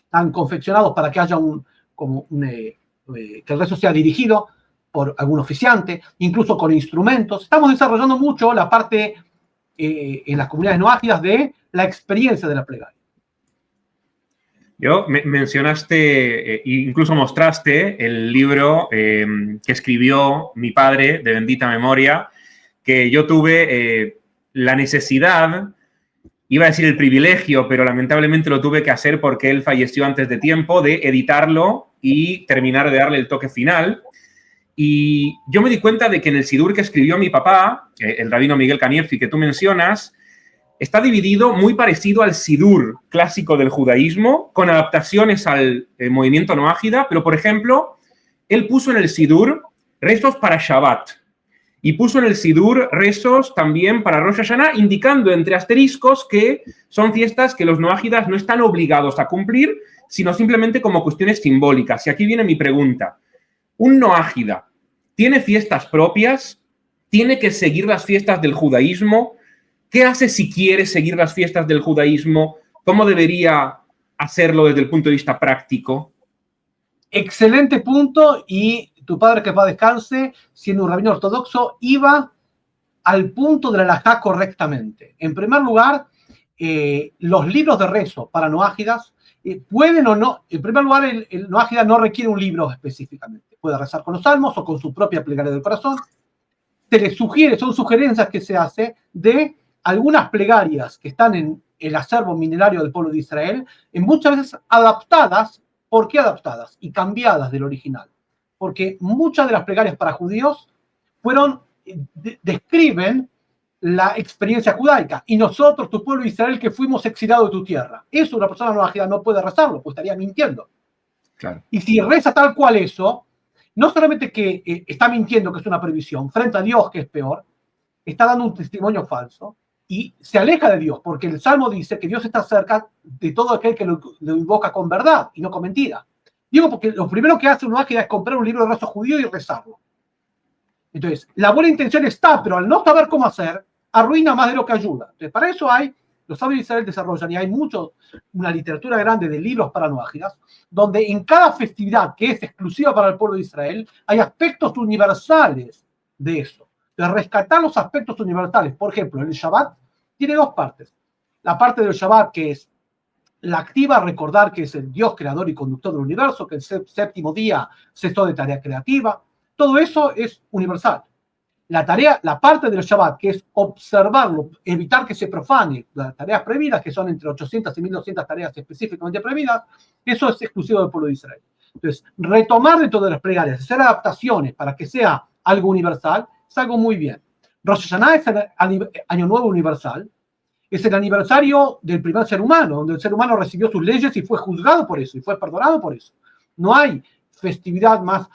están confeccionados para que haya que el rezo sea dirigido por algún oficiante, incluso con instrumentos. Estamos desarrollando mucho la parte en las comunidades noágidas de la experiencia de la plegaria. Mencionaste, incluso mostraste el libro que escribió mi padre, de bendita memoria, que yo tuve la necesidad, iba a decir el privilegio, pero lamentablemente lo tuve que hacer porque él falleció antes de tiempo, de editarlo y terminar de darle el toque final. Y yo me di cuenta de que en el Siddur que escribió mi papá, el rabino Miguel Kanievsky que tú mencionas, está dividido muy parecido al Siddur clásico del judaísmo, con adaptaciones al movimiento noágida, pero, por ejemplo, él puso en el Siddur rezos para Shabbat y puso en el Siddur rezos también para Rosh Hashanah, indicando entre asteriscos que son fiestas que los noágidas no están obligados a cumplir, sino simplemente como cuestiones simbólicas. Y aquí viene mi pregunta. ¿Un noágida tiene fiestas propias? ¿Tiene que seguir las fiestas del judaísmo? ¿Qué hace si quiere seguir las fiestas del judaísmo? ¿Cómo debería hacerlo desde el punto de vista práctico? Excelente punto, y tu padre, que paz descanse, siendo un rabino ortodoxo, iba al punto de la halajá correctamente. En primer lugar, los libros de rezo para noágidas pueden o no, en primer lugar, el noágida no requiere un libro específicamente. Puede rezar con los salmos o con su propia plegaria del corazón. Se le sugiere, son sugerencias que se hace de algunas plegarias que están en el acervo minerario del pueblo de Israel, muchas veces adaptadas. ¿Por qué adaptadas y cambiadas del original? Porque muchas de las plegarias para judíos describen la experiencia judaica. Y nosotros, tu pueblo de Israel, que fuimos exiliados de tu tierra. Eso una persona noágida no puede rezarlo, pues estaría mintiendo. Claro. Y si reza tal cual eso, no solamente que está mintiendo, que es una previsión, frente a Dios, que es peor, está dando un testimonio falso y se aleja de Dios, porque el Salmo dice que Dios está cerca de todo aquel que lo invoca con verdad y no con mentira. Digo porque lo primero que hace un noágida es comprar un libro de rezo judío y rezarlo. Entonces, la buena intención está, pero al no saber cómo hacer, arruina más de lo que ayuda. Entonces, para eso los sabios de Israel desarrollan, y hay una literatura grande de libros para noágidas, donde en cada festividad que es exclusiva para el pueblo de Israel, hay aspectos universales de eso. De rescatar los aspectos universales. Por ejemplo, el Shabbat tiene dos partes. La parte del Shabbat, que es la activa, recordar que es el Dios creador y conductor del universo, que el séptimo día cesó de tarea creativa. Todo eso es universal. La parte del Shabbat, que es observarlo, evitar que se profane las tareas prohibidas, que son entre 800 y 1200 tareas específicamente prohibidas, eso es exclusivo del pueblo de Israel. Entonces, retomar dentro de las plegarias, hacer adaptaciones para que sea algo universal, es algo muy bien. Rosh Hashanah es el Año Nuevo Universal, es el aniversario del primer ser humano, donde el ser humano recibió sus leyes y fue juzgado por eso, y fue perdonado por eso. No hay festividad más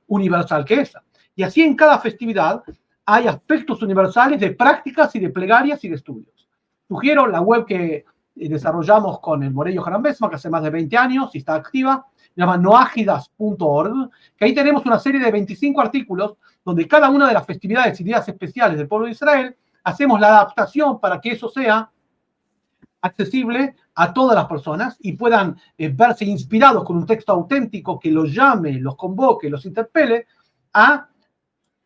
universal que esa. Y así en cada festividad hay aspectos universales de prácticas y de plegarias y de estudios. Sugiero la web que desarrollamos con el Morello Haram Besma, que hace más de 20 años y está activa, se llama noagidas.org, que ahí tenemos una serie de 25 artículos donde cada una de las festividades y días especiales del pueblo de Israel hacemos la adaptación para que eso sea accesible a todas las personas y puedan verse inspirados con un texto auténtico que los llame, los convoque, los interpele a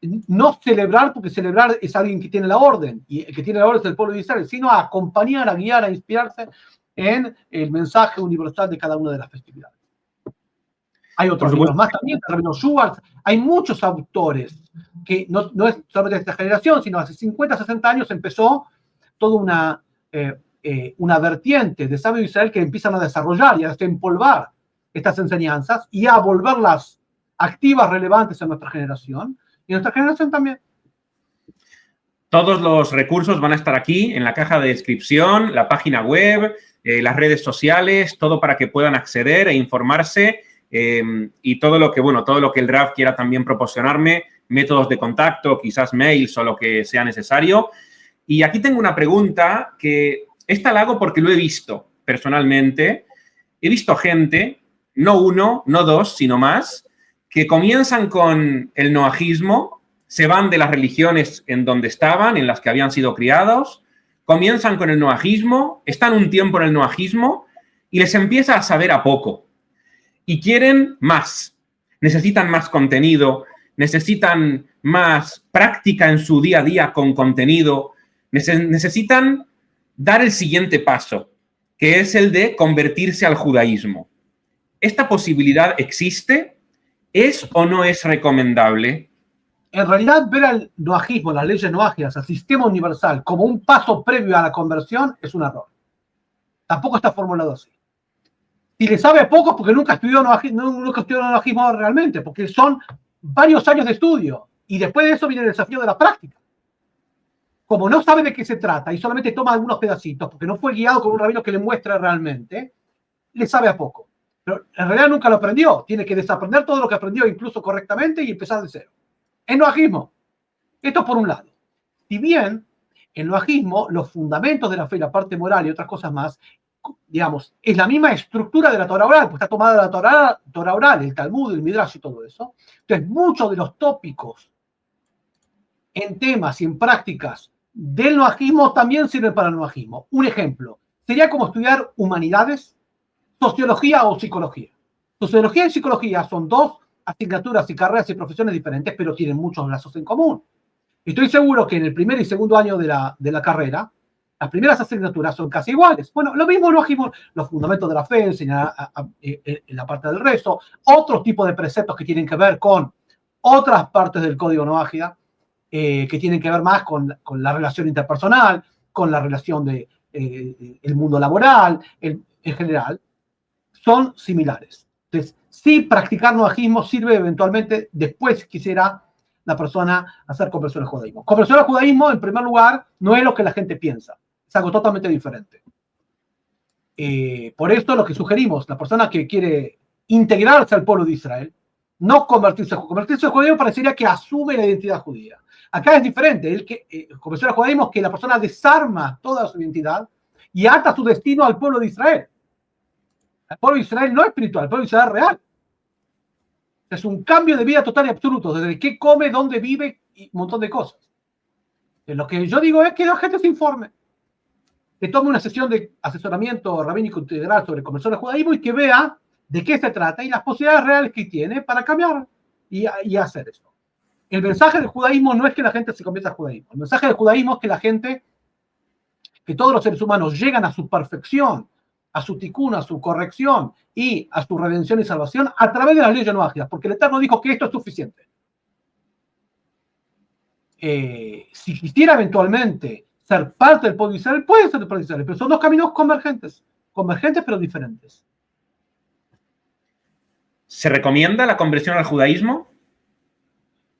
no celebrar, porque celebrar es alguien que tiene la orden, y el que tiene la orden es el pueblo de Israel, sino a acompañar, a guiar, a inspirarse en el mensaje universal de cada una de las festividades. Hay otros libros más también, Rabino Schwartz, hay muchos autores, que no es solamente de esta generación, sino hace 50, 60 años empezó toda una vertiente de sabios de Israel que empiezan a desarrollar y a desempolvar estas enseñanzas y a volverlas activas, relevantes en nuestra generación, y en nuestra generación también. Todos los recursos van a estar aquí en la caja de descripción, la página web, las redes sociales, todo para que puedan acceder e informarse, y todo lo que el Rav quiera también proporcionarme, métodos de contacto, quizás mails o lo que sea necesario. Y aquí tengo una pregunta que esta la hago porque lo he visto personalmente. He visto gente, no uno, no dos, sino más, que comienzan con el noajismo, se van de las religiones en donde estaban, en las que habían sido criados, comienzan con el noajismo, están un tiempo en el noajismo y les empieza a saber a poco. Y quieren más, necesitan más contenido, necesitan más práctica en su día a día con contenido, necesitan dar el siguiente paso, que es el de convertirse al judaísmo. ¿Esta posibilidad existe? ¿Es o no es recomendable? En realidad, ver al noajismo, las leyes noágicas, al sistema universal, como un paso previo a la conversión, es un error. Tampoco está formulado así. Si le sabe poco, porque nunca estudió noajismo realmente, porque son varios años de estudio, y después de eso viene el desafío de la práctica. Como no sabe de qué se trata y solamente toma algunos pedacitos, porque no fue guiado con un rabino que le muestre realmente, le sabe a poco. Pero en realidad nunca lo aprendió. Tiene que desaprender todo lo que aprendió, incluso correctamente, y empezar de cero. Es noajismo. Esto por un lado. Si bien en noajismo los fundamentos de la fe, la parte moral y otras cosas más, digamos, es la misma estructura de la Torah oral, pues está tomada de la Torah oral, el Talmud, el Midrash y todo eso. Entonces, muchos de los tópicos en temas y en prácticas del noajismo también sirven para el noajismo. Un ejemplo, sería como estudiar humanidades, sociología o psicología. Sociología y psicología son dos asignaturas y carreras y profesiones diferentes, pero tienen muchos lazos en común. Estoy seguro que en el primer y segundo año de la carrera, las primeras asignaturas son casi iguales. Bueno, lo mismo noajismo, los fundamentos de la fe, enseñar en la parte del rezo, otros tipos de preceptos que tienen que ver con otras partes del código noágida, que tienen que ver más con la relación interpersonal, con la relación del mundo laboral, en general, son similares. Entonces, sí, practicar noajismo sirve eventualmente, después quisiera la persona hacer conversión al judaísmo. Conversión al judaísmo, en primer lugar, no es lo que la gente piensa, es algo totalmente diferente. Por esto lo que sugerimos, la persona que quiere integrarse al pueblo de Israel, no convertirse al judaísmo parecería que asume la identidad judía. Acá es diferente, conversión al judaísmo es que la persona desarma toda su identidad y ata su destino al pueblo de Israel. El pueblo de Israel no es espiritual, el pueblo de Israel es real. Es un cambio de vida total y absoluto, desde qué come, dónde vive y un montón de cosas. Lo que yo digo es que la gente se informe, que tome una sesión de asesoramiento rabínico integral sobre conversión al judaísmo y que vea de qué se trata y las posibilidades reales que tiene para cambiar y hacer eso. El mensaje del judaísmo no es que la gente se convierta al judaísmo. El mensaje del judaísmo es que la gente, que todos los seres humanos llegan a su perfección, a su tikkun, a su corrección y a su redención y salvación a través de las leyes noágidas, porque el Eterno dijo que esto es suficiente. Si quisiera eventualmente ser parte del pueblo de Israel, puede ser del pueblo de Israel, pero son dos caminos convergentes pero diferentes. ¿Se recomienda la conversión al judaísmo?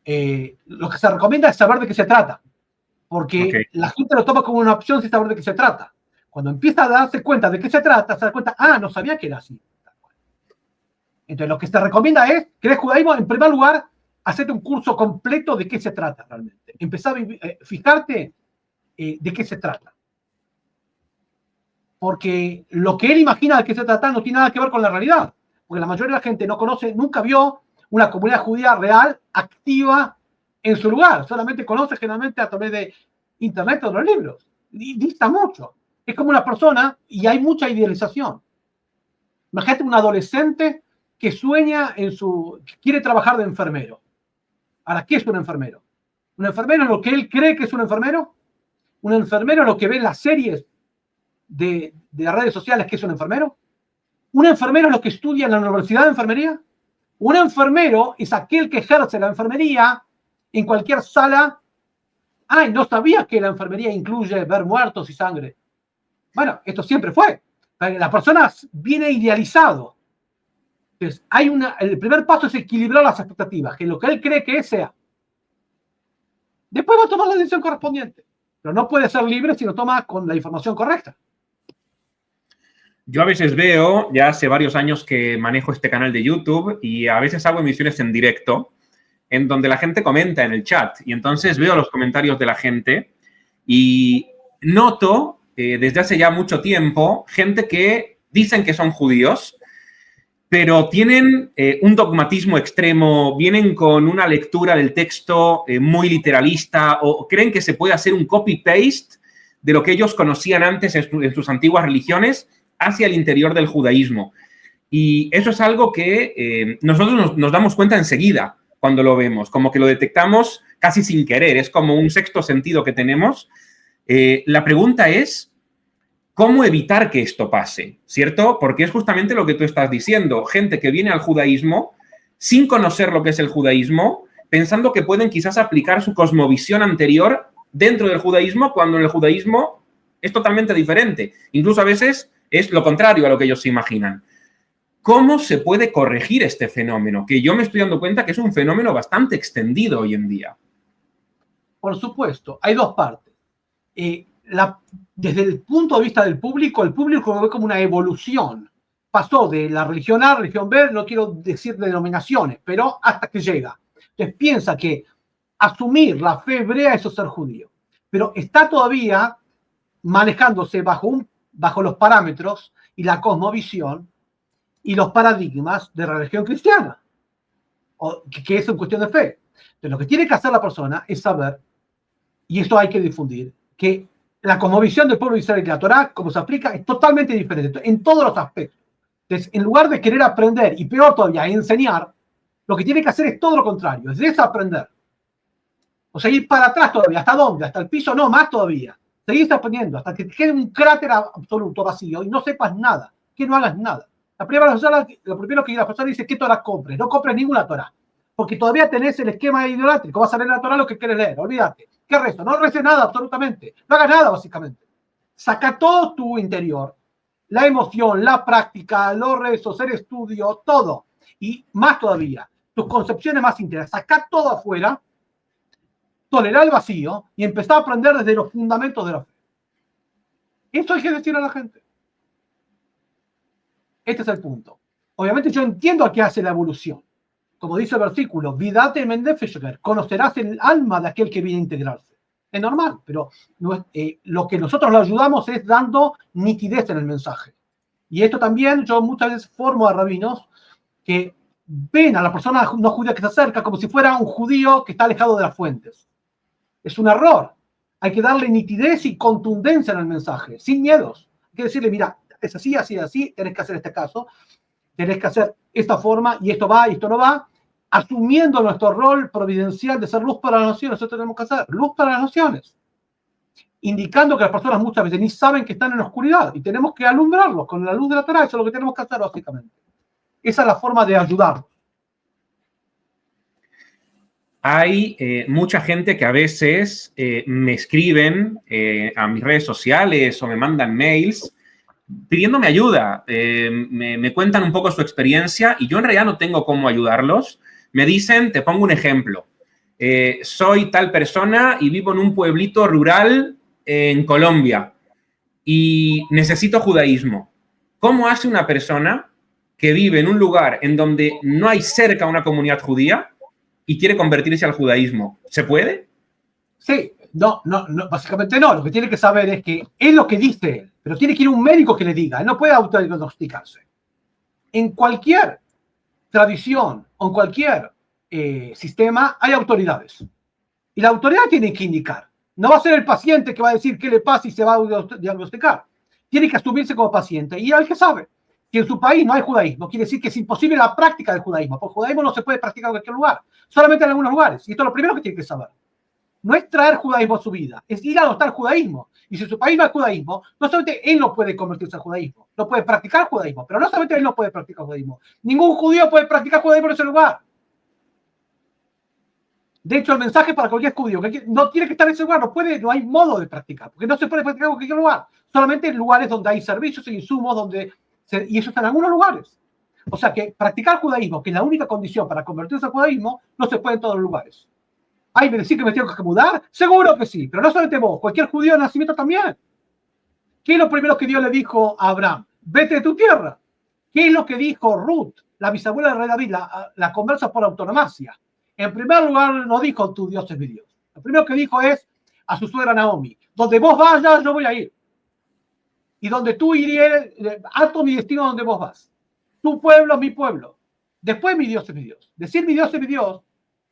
Lo que se recomienda es saber de qué se trata, porque la gente lo toma como una opción sin saber de qué se trata. Cuando empieza a darse cuenta de qué se trata, se da cuenta, no sabía que era así. Entonces, lo que se recomienda es, ¿querés judaísmo? En primer lugar, hacerte un curso completo de qué se trata realmente. Empezar a fijarte de qué se trata. Porque lo que él imagina de qué se trata no tiene nada que ver con la realidad. Porque la mayoría de la gente no conoce, nunca vio una comunidad judía real, activa en su lugar. Solamente conoce generalmente a través de internet o de los libros. Y dista mucho. Es como una persona y hay mucha idealización. Imagínate un adolescente que sueña que quiere trabajar de enfermero. Ahora, ¿qué es un enfermero? Un enfermero es lo que él cree que es un enfermero. Un enfermero es lo que ve en las series de redes sociales que es un enfermero. Un enfermero es lo que estudia en la Universidad de Enfermería. Un enfermero es aquel que ejerce la enfermería en cualquier sala. Ay, no sabía que la enfermería incluye ver muertos y sangre. Bueno, esto siempre fue. La persona viene idealizado. Entonces, el primer paso es equilibrar las expectativas, que lo que él cree que sea. Después va a tomar la decisión correspondiente. Pero no puede ser libre si lo toma con la información correcta. Yo a veces veo, ya hace varios años que manejo este canal de YouTube y a veces hago emisiones en directo en donde la gente comenta en el chat y entonces veo los comentarios de la gente y noto desde hace ya mucho tiempo gente que dicen que son judíos, pero tienen un dogmatismo extremo, vienen con una lectura del texto muy literalista o creen que se puede hacer un copy-paste de lo que ellos conocían antes en sus antiguas religiones hacia el interior del judaísmo. Y eso es algo que nosotros nos damos cuenta enseguida cuando lo vemos, como que lo detectamos casi sin querer, es como un sexto sentido que tenemos. La pregunta es, ¿cómo evitar que esto pase? ¿Cierto? Porque es justamente lo que tú estás diciendo, gente que viene al judaísmo sin conocer lo que es el judaísmo, pensando que pueden quizás aplicar su cosmovisión anterior dentro del judaísmo, cuando en el judaísmo es totalmente diferente. Incluso a veces es lo contrario a lo que ellos se imaginan. ¿Cómo se puede corregir este fenómeno? Que yo me estoy dando cuenta que es un fenómeno bastante extendido hoy en día. Por supuesto, hay dos partes. Desde el punto de vista del público, el público lo ve como una evolución. Pasó de la religión A a la religión B, no quiero decir denominaciones, pero hasta que llega. Entonces piensa que asumir la fe hebrea es ser judío, pero está todavía manejándose bajo los parámetros y la cosmovisión y los paradigmas de la religión cristiana, que es en cuestión de fe. Entonces, lo que tiene que hacer la persona es saber, y esto hay que difundir, que la cosmovisión del pueblo de Israel y la Torá, como se aplica, es totalmente diferente en todos los aspectos. Entonces, en lugar de querer aprender, y peor todavía, enseñar, lo que tiene que hacer es todo lo contrario, es desaprender. O sea, ir para atrás todavía. ¿Hasta dónde? ¿Hasta el piso? No, más todavía. Seguir aprendiendo hasta que te quede un cráter absoluto vacío y no sepas nada, que no hagas nada. Lo primero que la persona dice, ¿qué Torah compres? No compres ninguna Torah, porque todavía tenés el esquema idolátrico, vas a leer la Torah lo que quieres leer, olvídate. ¿Qué rezo? No reces nada, absolutamente. No hagas nada, básicamente. Saca todo tu interior, la emoción, la práctica, los rezos, el estudio, todo. Y más todavía, tus concepciones más íntimas. Saca todo afuera, tolerar el vacío y empezar a aprender desde los fundamentos de la fe. Esto hay que decirle a la gente. Este es el punto. Obviamente yo entiendo a qué hace la evolución. Como dice el versículo, vidate mendefesheger, conocerás el alma de aquel que viene a integrarse. Es normal, pero lo que nosotros le ayudamos es dando nitidez en el mensaje. Y esto también, yo muchas veces formo a rabinos que ven a la persona no judía que se acerca como si fuera un judío que está alejado de las fuentes. Es un error. Hay que darle nitidez y contundencia en el mensaje, sin miedos. Hay que decirle, mira, es así, así, así, tenés que hacer este caso, tenés que hacer esta forma, y esto va, y esto no va, asumiendo nuestro rol providencial de ser luz para las naciones. Eso tenemos que hacer, luz para las naciones. Indicando que las personas muchas veces ni saben que están en la oscuridad, y tenemos que alumbrarlos con la luz de la Torá. Eso es lo que tenemos que hacer, básicamente. Esa es la forma de ayudarlos. Hay mucha gente que a veces me escriben a mis redes sociales o me mandan mails pidiéndome ayuda. Me cuentan un poco su experiencia y yo en realidad no tengo cómo ayudarlos. Me dicen, te pongo un ejemplo. Soy tal persona y vivo en un pueblito rural en Colombia y necesito judaísmo. ¿Cómo hace una persona que vive en un lugar en donde no hay cerca una comunidad judía y quiere convertirse al judaísmo? ¿Se puede? Sí, no, básicamente no. Lo que tiene que saber es que es lo que dice él, pero tiene que ir a un médico que le diga. Él no puede autodiagnosticarse. En cualquier tradición o en cualquier sistema hay autoridades. Y la autoridad tiene que indicar. No va a ser el paciente que va a decir qué le pasa y se va a diagnosticar. Tiene que asumirse como paciente. Y el que sabe que en su país no hay judaísmo, quiere decir que es imposible la práctica del judaísmo, porque el judaísmo no se puede practicar en cualquier lugar, solamente en algunos lugares. Y esto es lo primero que tiene que saber. no es traer judaísmo a su vida, es ir a adoptar judaísmo. Y si su país no es judaísmo, no solamente él no puede convertirse al judaísmo, no puede practicar judaísmo, pero no solamente él no puede practicar judaísmo, ningún judío puede practicar judaísmo en ese lugar. De hecho, el mensaje para cualquier judío que no tiene que estar en ese lugar, no hay modo de practicar, porque no se puede practicar en cualquier lugar, solamente en lugares donde hay servicios e insumos, y eso está en algunos lugares. O sea que practicar judaísmo, que es la única condición para convertirse al judaísmo, no se puede en todos los lugares. ¿Ay, me decís que me tengo que mudar? Seguro que sí, pero no solamente vos, cualquier judío de nacimiento también. ¿Qué es lo primero que Dios le dijo a Abraham? Vete de tu tierra. ¿Qué es lo que dijo Ruth, la bisabuela del rey David, la conversa por autonomacia? En primer lugar, no dijo tu Dios es mi Dios. Lo primero que dijo es a su suegra Naomi, donde vos vayas, yo voy a ir. Y donde tú iré, ato mi destino donde vos vas. Tu pueblo, mi pueblo. Después mi Dios es mi Dios. Decir mi Dios es mi Dios,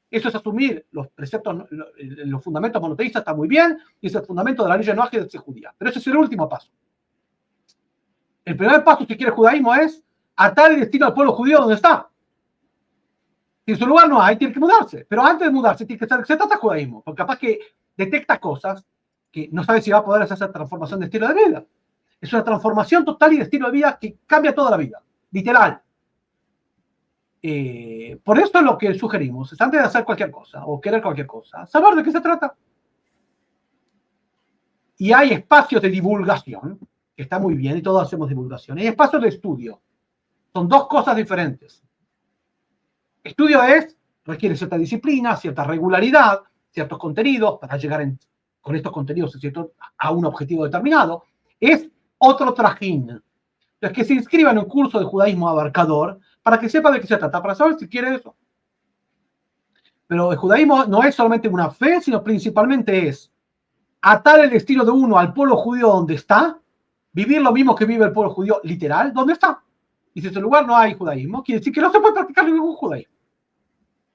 eso es asumir los preceptos, los fundamentos monoteístas, está muy bien, y es el fundamento de la ley noágida de ser judía. Pero ese es el último paso. El primer paso, si quiere judaísmo, es atar el destino al pueblo judío donde está. Si en su lugar no hay, tiene que mudarse. Pero antes de mudarse, tiene que se trata de judaísmo, porque capaz que detecta cosas que no sabe si va a poder hacer esa transformación de estilo de vida. Es una transformación total y de estilo de vida que cambia toda la vida, literal. Por eso es lo que sugerimos, es antes de hacer cualquier cosa o querer cualquier cosa, saber de qué se trata. Y hay espacios de divulgación, que está muy bien, y todos hacemos divulgación. Hay espacios de estudio. Son dos cosas diferentes. Estudio requiere cierta disciplina, cierta regularidad, ciertos contenidos para llegar con estos contenidos a un objetivo determinado. Es otro trajín. Entonces, que se inscriba en un curso de judaísmo abarcador para que sepa de qué se trata, para saber si quiere eso. Pero el judaísmo no es solamente una fe, sino principalmente es atar el destino de uno al pueblo judío donde está, vivir lo mismo que vive el pueblo judío literal, donde está. Y si en ese lugar no hay judaísmo, quiere decir que no se puede practicar ningún judaísmo.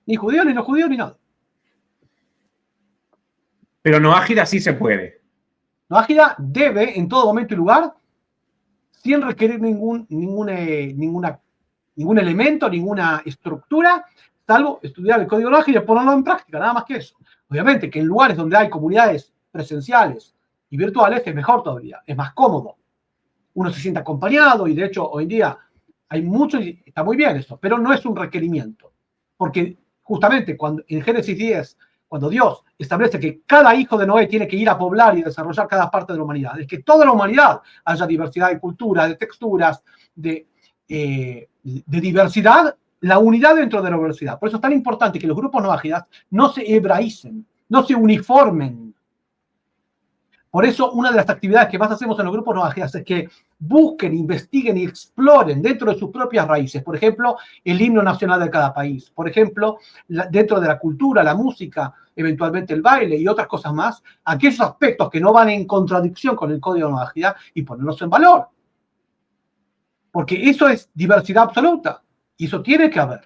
Ni judío, ni no judío, ni nada. Pero noágida sí se puede. Noágida debe, en todo momento y lugar, sin requerir ningún elemento, ninguna estructura, salvo estudiar el código noágida y ponerlo en práctica, nada más que eso. Obviamente que en lugares donde hay comunidades presenciales y virtuales es mejor todavía, es más cómodo. Uno se siente acompañado y de hecho hoy en día hay mucho, y está muy bien eso, pero no es un requerimiento. Porque justamente en Génesis 10, cuando Dios establece que cada hijo de Noé tiene que ir a poblar y desarrollar cada parte de la humanidad, es que toda la humanidad haya diversidad de cultura, de texturas, de diversidad, la unidad dentro de la diversidad. Por eso es tan importante que los grupos noágidas no se hebraicen, no se uniformen. Por eso una de las actividades que más hacemos en los grupos noágidas es que busquen, investiguen y exploren dentro de sus propias raíces. Por ejemplo, el himno nacional de cada país. Por ejemplo, dentro de la cultura, la música, eventualmente el baile y otras cosas más, aquellos aspectos que no van en contradicción con el código noágida y ponerlos en valor. Porque eso es diversidad absoluta y eso tiene que haber.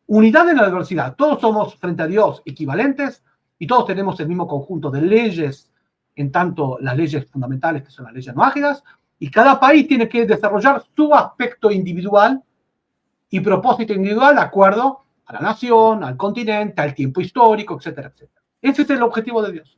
Unidad en la diversidad. Todos somos frente a Dios equivalentes y todos tenemos el mismo conjunto de leyes, en tanto las leyes fundamentales que son las leyes noágidas, y cada país tiene que desarrollar su aspecto individual y propósito individual de acuerdo a la nación, al continente, al tiempo histórico, etcétera, etcétera. Ese es el objetivo de Dios.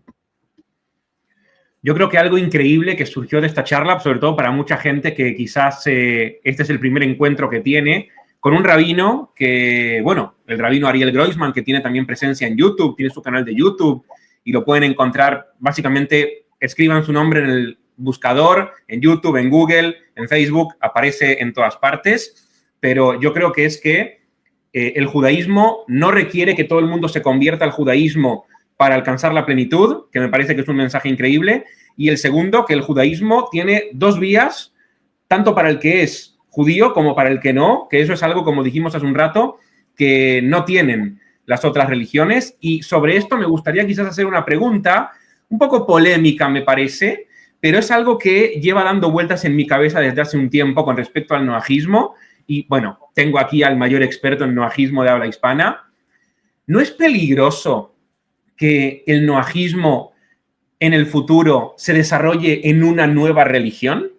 Yo creo que algo increíble que surgió de esta charla, sobre todo para mucha gente que quizás este es el primer encuentro que tiene con un rabino que, bueno, el rabino Ariel Groisman, que tiene también presencia en YouTube, tiene su canal de YouTube y lo pueden encontrar, básicamente, escriban su nombre en el buscador, en YouTube, en Google, en Facebook, aparece en todas partes, pero yo creo que es que el judaísmo no requiere que todo el mundo se convierta al judaísmo para alcanzar la plenitud, que me parece que es un mensaje increíble, y el segundo, que el judaísmo tiene dos vías, tanto para el que es judío como para el que no, que eso es algo, como dijimos hace un rato, que no tienen las otras religiones, y sobre esto me gustaría quizás hacer una pregunta, un poco polémica me parece, pero es algo que lleva dando vueltas en mi cabeza desde hace un tiempo con respecto al noajismo, y bueno, tengo aquí al mayor experto en noajismo de habla hispana. ¿No es peligroso que el noajismo en el futuro se desarrolle en una nueva religión?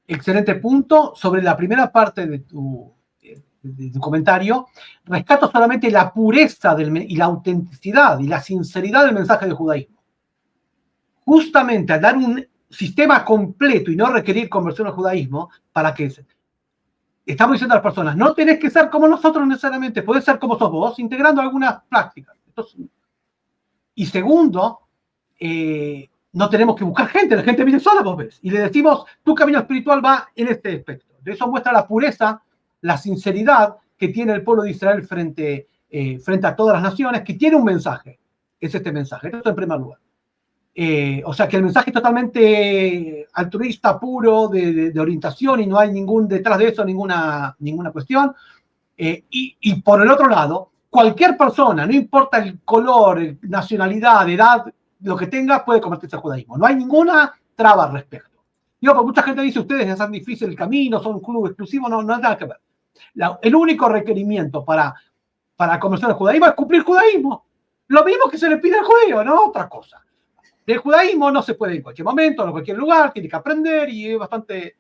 Excelente punto. Sobre la primera parte de tu de tu comentario, rescato solamente la pureza y la autenticidad y la sinceridad del mensaje del judaísmo. Justamente al dar un sistema completo y no requerir conversión al judaísmo, para que estamos diciendo a las personas, no tenés que ser como nosotros necesariamente, podés ser como sos vos, integrando algunas prácticas. Entonces, y segundo, no tenemos que buscar gente, la gente viene sola, vos ves. Y le decimos, tu camino espiritual va en este aspecto. De eso muestra la pureza, la sinceridad que tiene el pueblo de Israel frente a todas las naciones, que tiene un mensaje. Es este mensaje. Esto en primer lugar. O sea que el mensaje es totalmente altruista, puro, de orientación, y no hay detrás de eso ninguna cuestión. Y por el otro lado, cualquier persona, no importa el color, nacionalidad, edad, lo que tenga, puede convertirse al judaísmo. No hay ninguna traba al respecto. Digo, porque mucha gente dice, ustedes hacen difícil el camino, son un club exclusivo, no hay nada que ver. El único requerimiento para convertirse al judaísmo es cumplir judaísmo. Lo mismo que se le pide al judío, no otra cosa. Del judaísmo no se puede en cualquier momento, en cualquier lugar, tiene que aprender y es bastante...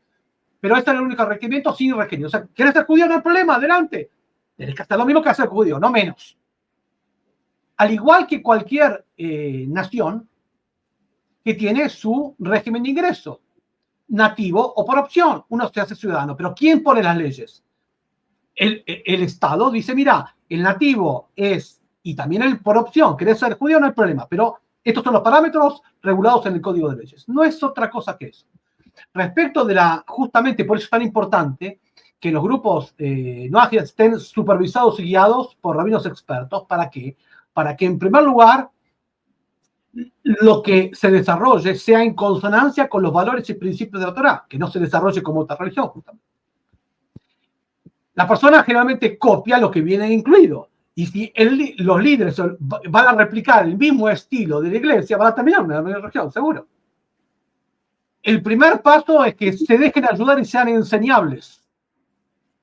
Pero este es el único requerimiento sin requerimiento. O sea, ¿quieres ser judío? No hay problema, adelante. Tienes que hacer lo mismo que hacer judío, no menos. Al igual que cualquier nación que tiene su régimen de ingreso, nativo o por opción. Uno se hace ciudadano, pero ¿quién pone las leyes? El Estado dice, mira, el nativo es, y también el por opción, querés ser judío, no hay problema, pero estos son los parámetros regulados en el Código de Leyes. No es otra cosa que eso. Respecto de justamente por eso es tan importante que los grupos no ágiles estén supervisados y guiados por rabinos expertos. ¿Para qué? Para que en primer lugar lo que se desarrolle sea en consonancia con los valores y principios de la Torá, que no se desarrolle como otra religión, justamente. La persona generalmente copia lo que viene incluido. Y si los líderes van a replicar el mismo estilo de la iglesia, van a terminar en la misma religión, seguro. El primer paso es que se dejen ayudar y sean enseñables.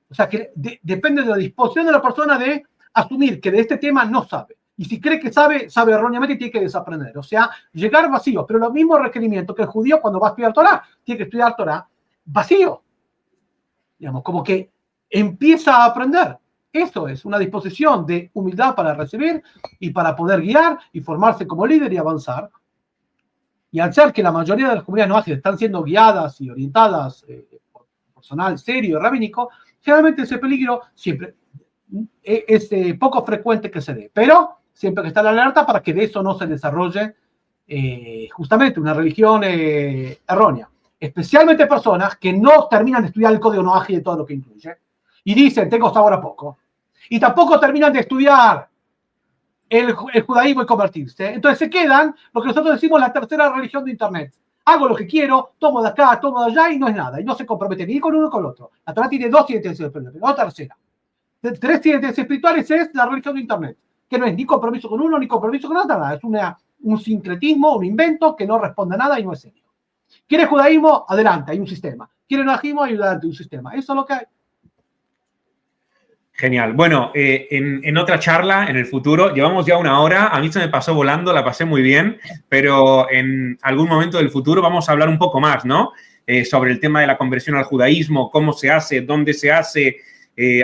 O sea, que depende de la disposición de la persona de asumir que de este tema no sabe. Y si cree que sabe erróneamente y tiene que desaprender. O sea, llegar vacío. Pero los mismos requerimientos que el judío cuando va a estudiar Torah, tiene que estudiar Torah vacío. Digamos, como que empieza a aprender. Eso es una disposición de humildad para recibir y para poder guiar y formarse como líder y avanzar. Y al ser que la mayoría de las comunidades no ágiles están siendo guiadas y orientadas por personal serio y rabínico, generalmente ese peligro siempre es poco frecuente que se dé. Pero siempre que está la alerta para que de eso no se desarrolle justamente una religión errónea. Especialmente personas que no terminan de estudiar el código no ágil de todo lo que incluye. Y dicen, tengo hasta ahora poco. Y tampoco terminan de estudiar el judaísmo y convertirse. Entonces se quedan lo que nosotros decimos la tercera religión de Internet. Hago lo que quiero, tomo de acá, tomo de allá y no es nada. Y no se compromete ni con uno ni con el otro. La Torá tiene dos identidades espirituales, no tercera. Tres identidades espirituales es la religión de Internet, que no es ni compromiso con uno ni compromiso con nada. Es un sincretismo, un invento que no responde a nada y no es serio. ¿Quieres judaísmo? Adelante, hay un sistema. ¿Quieres najismo? Hay un sistema. Eso es lo que hay. Genial. Bueno, en otra charla, en el futuro, llevamos ya 1 hora. A mí se me pasó volando, la pasé muy bien, pero en algún momento del futuro vamos a hablar un poco más, ¿no? Sobre el tema de la conversión al judaísmo, cómo se hace, dónde se hace.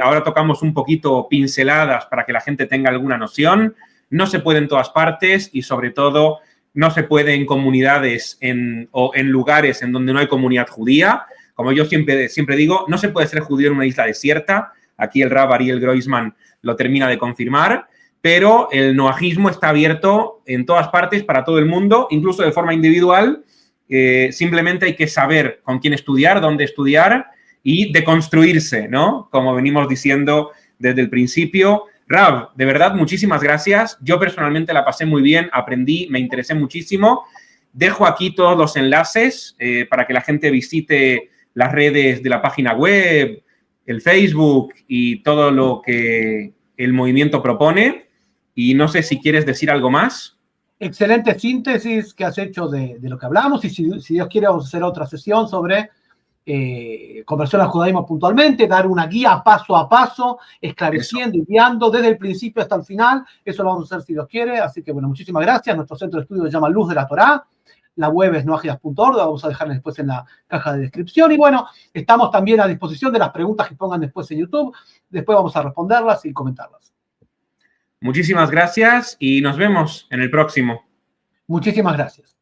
Ahora tocamos un poquito pinceladas para que la gente tenga alguna noción. No se puede en todas partes y, sobre todo, no se puede en comunidades o en lugares en donde no hay comunidad judía. Como yo siempre digo, no se puede ser judío en una isla desierta. Aquí el Rav Ariel Groisman lo termina de confirmar, pero el noajismo está abierto en todas partes para todo el mundo, incluso de forma individual. Simplemente hay que saber con quién estudiar, dónde estudiar y deconstruirse, ¿no? Como venimos diciendo desde el principio. Rav, de verdad, muchísimas gracias. Yo personalmente la pasé muy bien, aprendí, me interesé muchísimo. Dejo aquí todos los enlaces para que la gente visite las redes de la página web, el Facebook y todo lo que el movimiento propone. Y no sé si quieres decir algo más. Excelente síntesis que has hecho de lo que hablamos. Y si Dios quiere, vamos a hacer otra sesión sobre conversión al judaísmo puntualmente, dar una guía paso a paso, esclareciendo y guiando desde el principio hasta el final. Eso lo vamos a hacer si Dios quiere. Así que, bueno, muchísimas gracias. Nuestro centro de estudio se llama Luz de la Torá. La web es noagidas.org, la vamos a dejar después en la caja de descripción. Y bueno, estamos también a disposición de las preguntas que pongan después en YouTube. Después vamos a responderlas y comentarlas. Muchísimas gracias y nos vemos en el próximo. Muchísimas gracias.